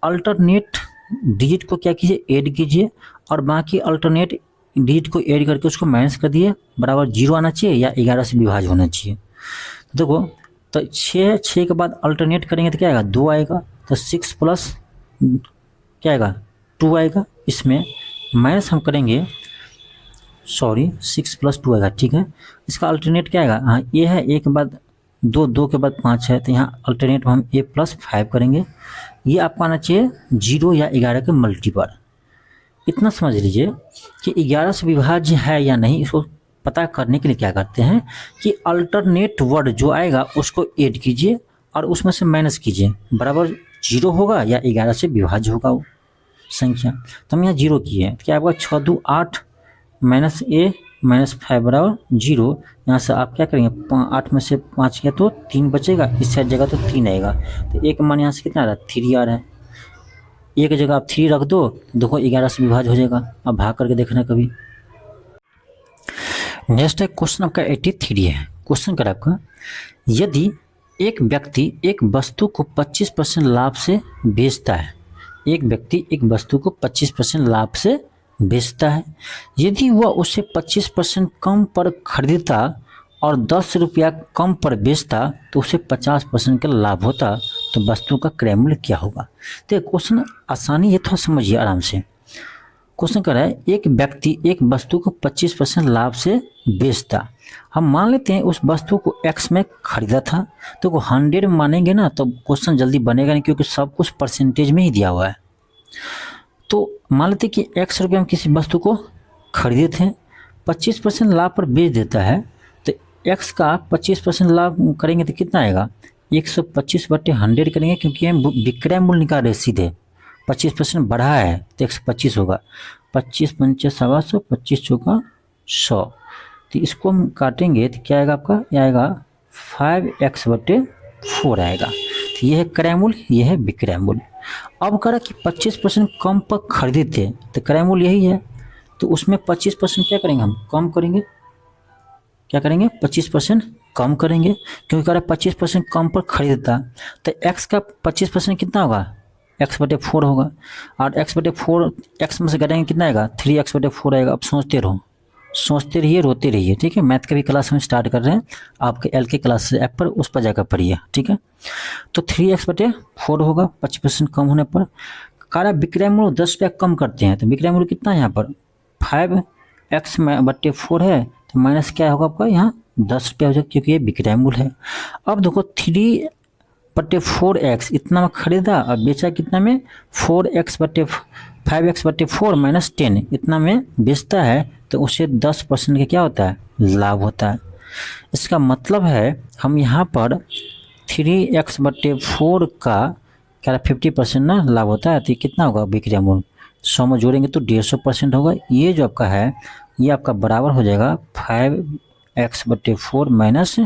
अल्टरनेट डिजिट को क्या कीजिए, ऐड कीजिए, और बाकी अल्टरनेट डिजिट को ऐड करके उसको माइनस कर दिए, बराबर 0 आना चाहिए या 11 से विभाज्य होना चाहिए। देखो तो 6 के बाद अल्टरनेट करेंगे तो क्या आएगा, 2 आएगा, तो 6 प्लस क्या आएगा, 2 आएगा, इसमें माइनस हम करेंगे, 6 + 2 आएगा, ठीक है। इसका अल्टरनेट क्या आएगा, हाँ ये है, 1 के बाद 2, 2 के बाद 5 है, तो यहाँ अल्टरनेट हम a + 5 करेंगे। ये आपको आना चाहिए 0 या 11 के मल्टीपल। इतना समझ लीजिए कि 11 से विभाज्य है या नहीं, इसको पता करने के लिए क्या करते हैं कि अल्टरनेट वर्ड जो आएगा उसको ऐड कीजिए और उसमें से माइनस कीजिए, बराबर 0 होगा या 11 से विभाज्य होगा वो संख्या। तो हम यहाँ 0 किए हैं, तो क्या आपका 6 2 8 माइनस a माइनस 5 बराबर 0। यहाँ से आप क्या करेंगे, 8 में से 5 गया तो 3 बचेगा, इस साइड जगह तो 3 आएगा, तो एक मान यहाँ से कितना आ रहा है, 3 आ रहा है। एक जगह आप 3 रख दो, देखो 11 से विभाज्य हो जाएगा। अब भाग करके देखना कभी। नेक्स्ट है क्वेश्चन आपका 83 है। क्वेश्चन कर आपका, यदि एक व्यक्ति एक वस्तु को 25% लाभ से बेचता है, एक व्यक्ति एक वस्तु को 25% लाभ से बेचता है, यदि वह उसे 25% कम पर खरीदता और 10 रुपया कम पर बेचता तो उसे 50% का लाभ होता, तो वस्तु का क्रय मूल्य क्या होगा। तो क्वेश्चन आसानी है, थोड़ा समझिए आराम से। क्वेश्चन कर रहा है, एक व्यक्ति एक वस्तु को 25% लाभ से बेचता। हम मान लेते हैं उस वस्तु को x में खरीदा था, तो 100 में मानेंगे ना, तो क्वेश्चन जल्दी बनेगा नहीं, क्योंकि सब कुछ परसेंटेज में ही दिया हुआ है। तो मान लेते कि x रुपये में किसी वस्तु को खरीदे थे, 25% लाभ पर बेच देता है, तो x का 25% लाभ करेंगे तो कितना आएगा, 125/100 करेंगे, क्योंकि हम विक्रय मूल्य निकाल रहे सीधे, 25% बढ़ा है तो 125 होगा। 25 पंचे 125, 25 चौका 100, तो इसको हम काटेंगे तो क्या आएगा आपका, यह आएगा 5x/4 आएगा। तो ये है क्रय मूल्य, ये है विक्रय मूल्य। अब करा कि 25% कम पर खरीदे थे, तो क्रय मूल्य यही है, तो उसमें 25% क्या करेंगे, हम कम करेंगे। क्या करेंगे, 25% कम करेंगे, क्योंकि कह रहा है 25% कम पर खरीदता, तो x का 25% कितना होगा, x/4 होगा, और x/4 x में से घटाएंगे कितना आएगा, 3x/4 आएगा। अब सोचते रहिए, रोते रहिए, ठीक है। मैथ का भी क्लास हम स्टार्ट कर रहे हैं, आपके एल के क्लास ऐप पर, उस पर जाकर पढ़िए, ठीक है। तो 3x/4 होगा 25% कम होने पर। कह रहा विक्रय मूल्य 10 रुपया कम करते हैं, तो विक्रय मूल्य कितना है यहाँ पर, 5x/4 है, तो माइनस क्या होगा आपका यहाँ 10 रुपया हो जाएगा, क्योंकि ये विक्रय मूल्य है। अब देखो 3/4x इतना में खरीदा और बेचा कितना में, 5x/4 माइनस 10 इतना में बेचता है, तो उसे 10% का क्या होता है, लाभ होता है। इसका मतलब है हम यहाँ पर 3x/4 का क्या 50% ना लाभ होता है, तो कितना होगा विक्रय मूल्य, 100 में जोड़ेंगे तो 150% होगा। ये जो आपका है ये आपका बराबर हो जाएगा 5x/4 माइनस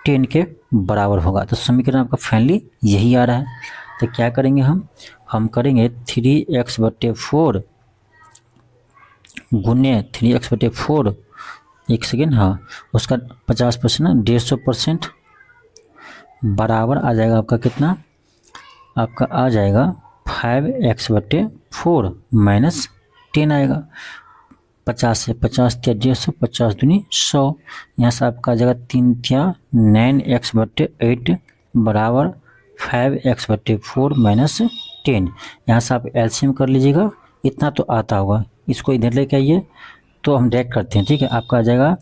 10 के बराबर होगा। तो समीकरण आपका फाइनली यही आ रहा है। तो क्या करेंगे हम करेंगे 3x/4 गुने 3x/4, एक सेकेंड, हाँ, उसका 50% ना 150% बराबर आ जाएगा आपका कितना, आपका आ जाएगा 5x/4 माइनस 10 आएगा। 50 से 50 या 150, 50 दूनी 100, यहाँ से आपका आ जाएगा 3 या 9x/8 बराबर 5x/4 माइनस 10। यहाँ से आप एलसीएम कर लीजिएगा, इतना तो आता होगा, इसको इधर लेके आइए तो हम डायरेक्ट करते हैं, ठीक है। आपका आ जाएगा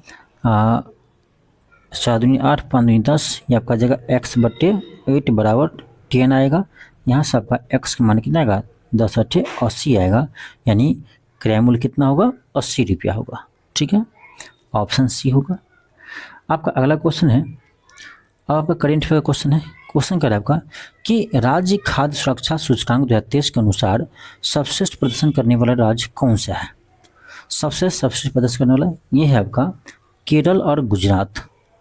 4 दूनी 8, 5 दूनी 10, ये आपका आ जाएगा x/8 बराबर 10 आएगा। यहाँ से आपका x का मान कितना आएगा, 10×8 80 आएगा, यानी क्रय मूल्य कितना होगा, 80 रुपया होगा, ठीक है। ऑप्शन सी होगा। आपका अगला क्वेश्चन है, अब आपका करेंट अफेयर क्वेश्चन है। क्वेश्चन कर आपका कि राज्य खाद्य सुरक्षा सूचकांक 2023 के अनुसार सर्वश्रेष्ठ प्रदर्शन करने वाला राज्य कौन सा है। सर्वश्रेष्ठ प्रदर्शन करने वाला ये है आपका केरल और गुजरात,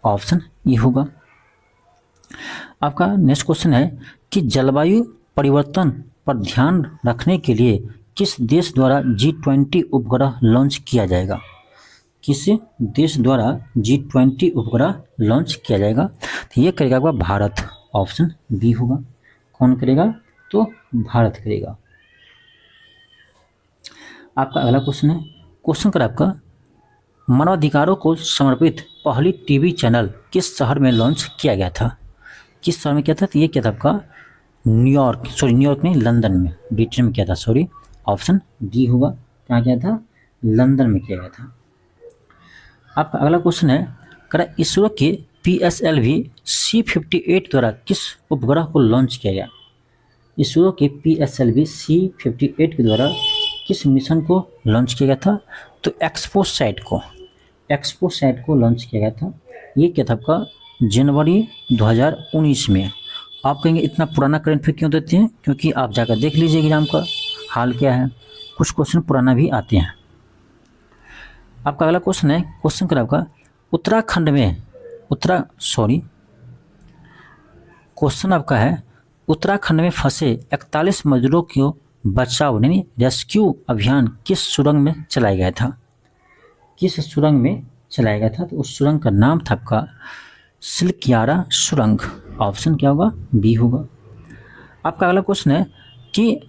ऑप्शन ये होगा। आपका नेक्स्ट क्वेश्चन है कि जलवायु परिवर्तन पर ध्यान रखने के लिए किस देश द्वारा G20 उपग्रह लॉन्च किया जाएगा। किस देश द्वारा G20 उपग्रह लॉन्च किया जाएगा, तो ये करेगा आपका भारत, ऑप्शन बी होगा। कौन करेगा, तो भारत करेगा। आपका अगला क्वेश्चन है, क्वेश्चन कर आपका मानवाधिकारों को समर्पित पहली टीवी चैनल किस शहर में लॉन्च किया गया था। किस शहर में किया था, तो ये क्या था आपका न्यूयॉर्क नहीं, लंदन में, ब्रिटेन में किया था, सॉरी, ऑप्शन डी होगा। कहाँ किया था, लंदन में किया गया था। आपका अगला क्वेश्चन है, करा इसरो के PSLV C58 द्वारा किस उपग्रह को लॉन्च किया गया। इसरो के PSLV C58 के द्वारा किस मिशन को लॉन्च किया गया था, तो एक्सपोसैट को लॉन्च किया गया था। ये क्या था आपका जनवरी 2019 में। आप कहेंगे इतना पुराना करंट अफेयर क्यों देते हैं, क्योंकि आप जाकर देख लीजिए एग्जाम का हाल क्या है, कुछ क्वेश्चन पुराना भी आते हैं। आपका अगला क्वेश्चन है, क्वेश्चन कर आपका क्वेश्चन आपका है उत्तराखंड में फंसे 41 मजदूरों को बचाव यानी रेस्क्यू अभियान किस सुरंग में चलाया गया था? किस सुरंग में चलाया गया था? तो उस सुरंग का नाम था आपका सिलक्यारा सुरंग। ऑप्शन क्या होगा? बी होगा। आपका अगला क्वेश्चन है कि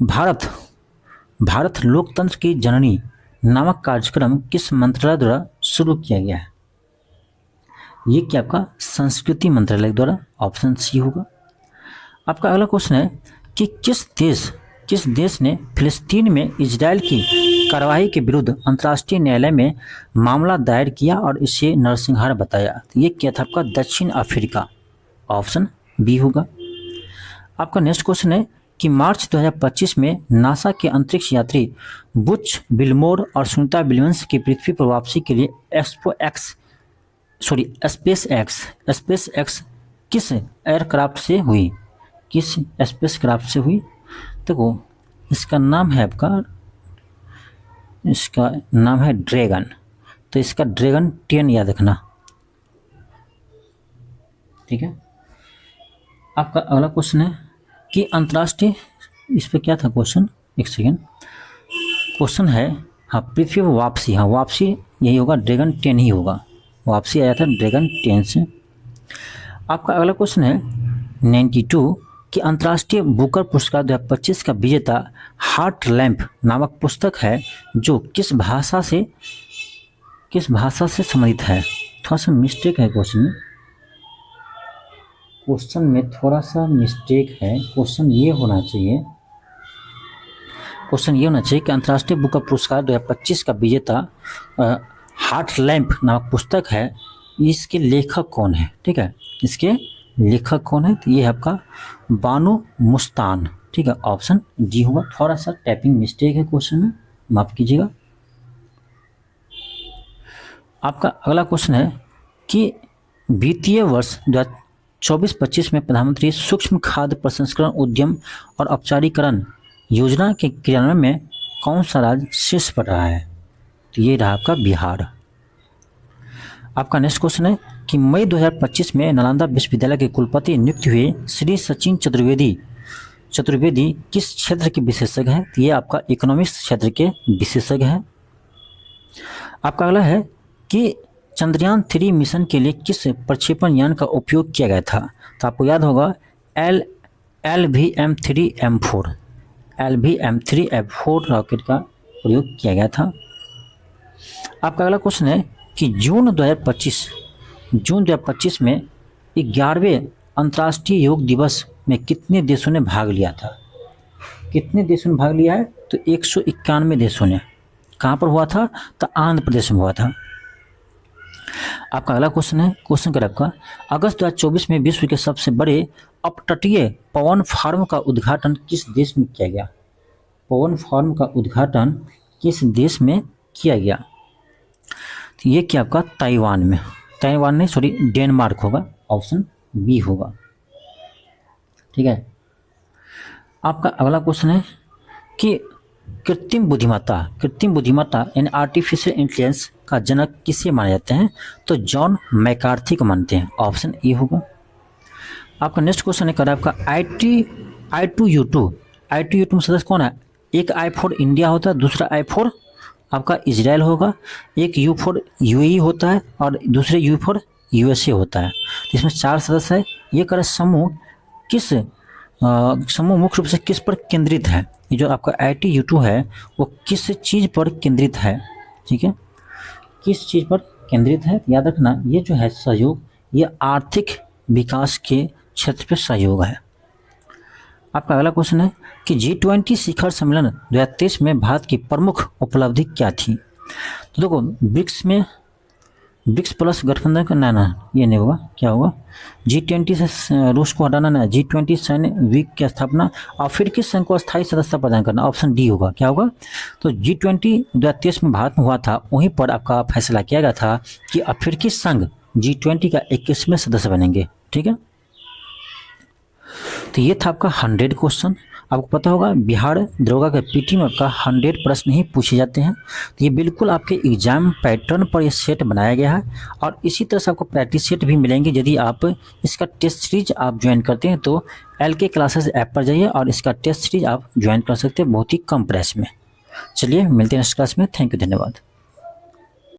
भारत लोकतंत्र की जननी नामक कार्यक्रम किस मंत्रालय द्वारा शुरू किया गया है? ये क्या आपका संस्कृति मंत्रालय द्वारा। ऑप्शन सी होगा। आपका अगला क्वेश्चन है कि किस देश ने फिलिस्तीन में इजराइल की कार्रवाई के विरुद्ध अंतर्राष्ट्रीय न्यायालय में मामला दायर किया और इसे नरसंहार बताया? तो ये क्या था आपका? दक्षिण अफ्रीका। ऑप्शन बी होगा। आपका नेक्स्ट क्वेश्चन है कि मार्च 2025 में नासा के अंतरिक्ष यात्री बुच विल्मोर और सुनीता विलियम्स की पृथ्वी पर वापसी के लिए स्पेस एक्स किस एयरक्राफ्ट से हुई? किस स्पेस क्राफ्ट से हुई? देखो इसका नाम है ड्रैगन। तो इसका ड्रैगन 10 याद रखना, ठीक है। आपका अगला क्वेश्चन है कि अंतर्राष्ट्रीय, इस पे क्या था क्वेश्चन, एक सेकेंड। क्वेश्चन है हाँ पृथ्वी पर वापसी, हाँ वापसी यही होगा, ड्रैगन 10 ही होगा, वापसी आया था ड्रैगन 10 से। आपका अगला क्वेश्चन है 92 कि अंतर्राष्ट्रीय बुकर पुरस्कार 2025 का विजेता हार्ट लैम्प नामक पुस्तक है जो किस भाषा से संबंधित है? थोड़ा सा मिस्टेक है क्वेश्चन में थोड़ा सा मिस्टेक है। क्वेश्चन ये होना चाहिए कि अंतर्राष्ट्रीय बुकर पुरस्कार 2025 का विजेता हार्ट लैम्प नामक पुस्तक है, इसके लेखक कौन है? ठीक है, इसके लेखक कौन है? तो ये है आपका बानो मुस्तान, ठीक है। ऑप्शन डी होगा। थोड़ा सा टाइपिंग मिस्टेक है क्वेश्चन में, माफ कीजिएगा। आपका अगला क्वेश्चन है कि वित्तीय वर्ष 2024-25 में प्रधानमंत्री सूक्ष्म खाद्य प्रसंस्करण उद्यम और औपचारिकरण योजना के क्रियान्वयन में कौन सा राज्य शीर्ष पर रहा है? तो ये रहा आपका बिहार। आपका नेक्स्ट क्वेश्चन है कि मई 2025 में नालंदा विश्वविद्यालय के कुलपति नियुक्त हुए श्री सचिन चतुर्वेदी किस क्षेत्र के विशेषज्ञ हैं? तो ये आपका इकोनॉमिक्स क्षेत्र के विशेषज्ञ हैं। आपका अगला है कि चंद्रयान 3 मिशन के लिए किस प्रक्षेपण यान का उपयोग किया गया था? तो आपको याद होगा LVM-3 रॉकेट का प्रयोग किया गया था। आपका अगला क्वेश्चन है कि जून 2025 में 11वें अंतर्राष्ट्रीय योग दिवस में कितने देशों ने भाग लिया था? कितने देशों ने भाग लिया है? तो 191 देशों ने। कहाँ पर हुआ था? तो आंध्र प्रदेश में हुआ था। आपका अगला क्वेश्चन कर आपका अगस्त 2024 में विश्व के सबसे बड़े अपतटीय पवन फार्म का उद्घाटन किस देश में किया गया? पवन फार्म का उद्घाटन किस देश में किया गया? तो ये क्या आपका डेनमार्क होगा। ऑप्शन बी होगा, ठीक है। आपका अगला क्वेश्चन है कि कृत्रिम बुद्धिमत्ता यानी आर्टिफिशियल इंटेलिजेंस का जनक किसे माने जाते हैं? तो जॉन मैकार्थी को मानते हैं। ऑप्शन ए होगा। आपका नेक्स्ट क्वेश्चन है कर आपका I2U2 में सदस्य कौन है? एक I फॉर इंडिया होता है, दूसरा I फॉर आपका इजराइल होगा, एक U फॉर UAE होता है और दूसरे U फॉर USA होता है। तो इसमें 4 सदस्य है। ये कर समूह मुख्य रूप से किस पर केंद्रित है? ये जो आपका I2U2 है वो किस चीज़ पर केंद्रित है? ठीक है, किस चीज़ पर केंद्रित है? याद रखना, ये जो है सहयोग, ये आर्थिक विकास के क्षेत्र पर सहयोग है। आपका अगला क्वेश्चन है कि G20 शिखर सम्मेलन 2023 में भारत की प्रमुख उपलब्धि क्या थी? तो देखो ब्रिक्स प्लस गठबंधन का ना ये नहीं होगा, क्या होगा? G20 से रूस को हटाना ना, G20 सैन्य वीक की स्थापना, अफ्रीकी संघ को अस्थायी सदस्यता प्रदान करना। ऑप्शन डी होगा, क्या होगा? तो G20 2023 में भारत में हुआ था, वहीं पर आपका फैसला किया गया था कि अफ्रीकी संघ G20 का 21वें सदस्य बनेंगे, ठीक है। तो ये था आपका 100 क्वेश्चन। आपको पता होगा बिहार दरोगा के पीटी में का 100 प्रश्न ही पूछे जाते हैं। तो ये बिल्कुल आपके एग्जाम पैटर्न पर ये सेट बनाया गया है और इसी तरह से आपको प्रैक्टिस सेट भी मिलेंगे। यदि आप इसका टेस्ट सीरीज आप ज्वाइन करते हैं तो LK क्लासेस ऐप पर जाइए और इसका टेस्ट सीरीज आप ज्वाइन कर सकते हैं बहुत ही कम प्राइस में। चलिए मिलते हैं नेक्स्ट क्लास में। थैंक यू, धन्यवाद।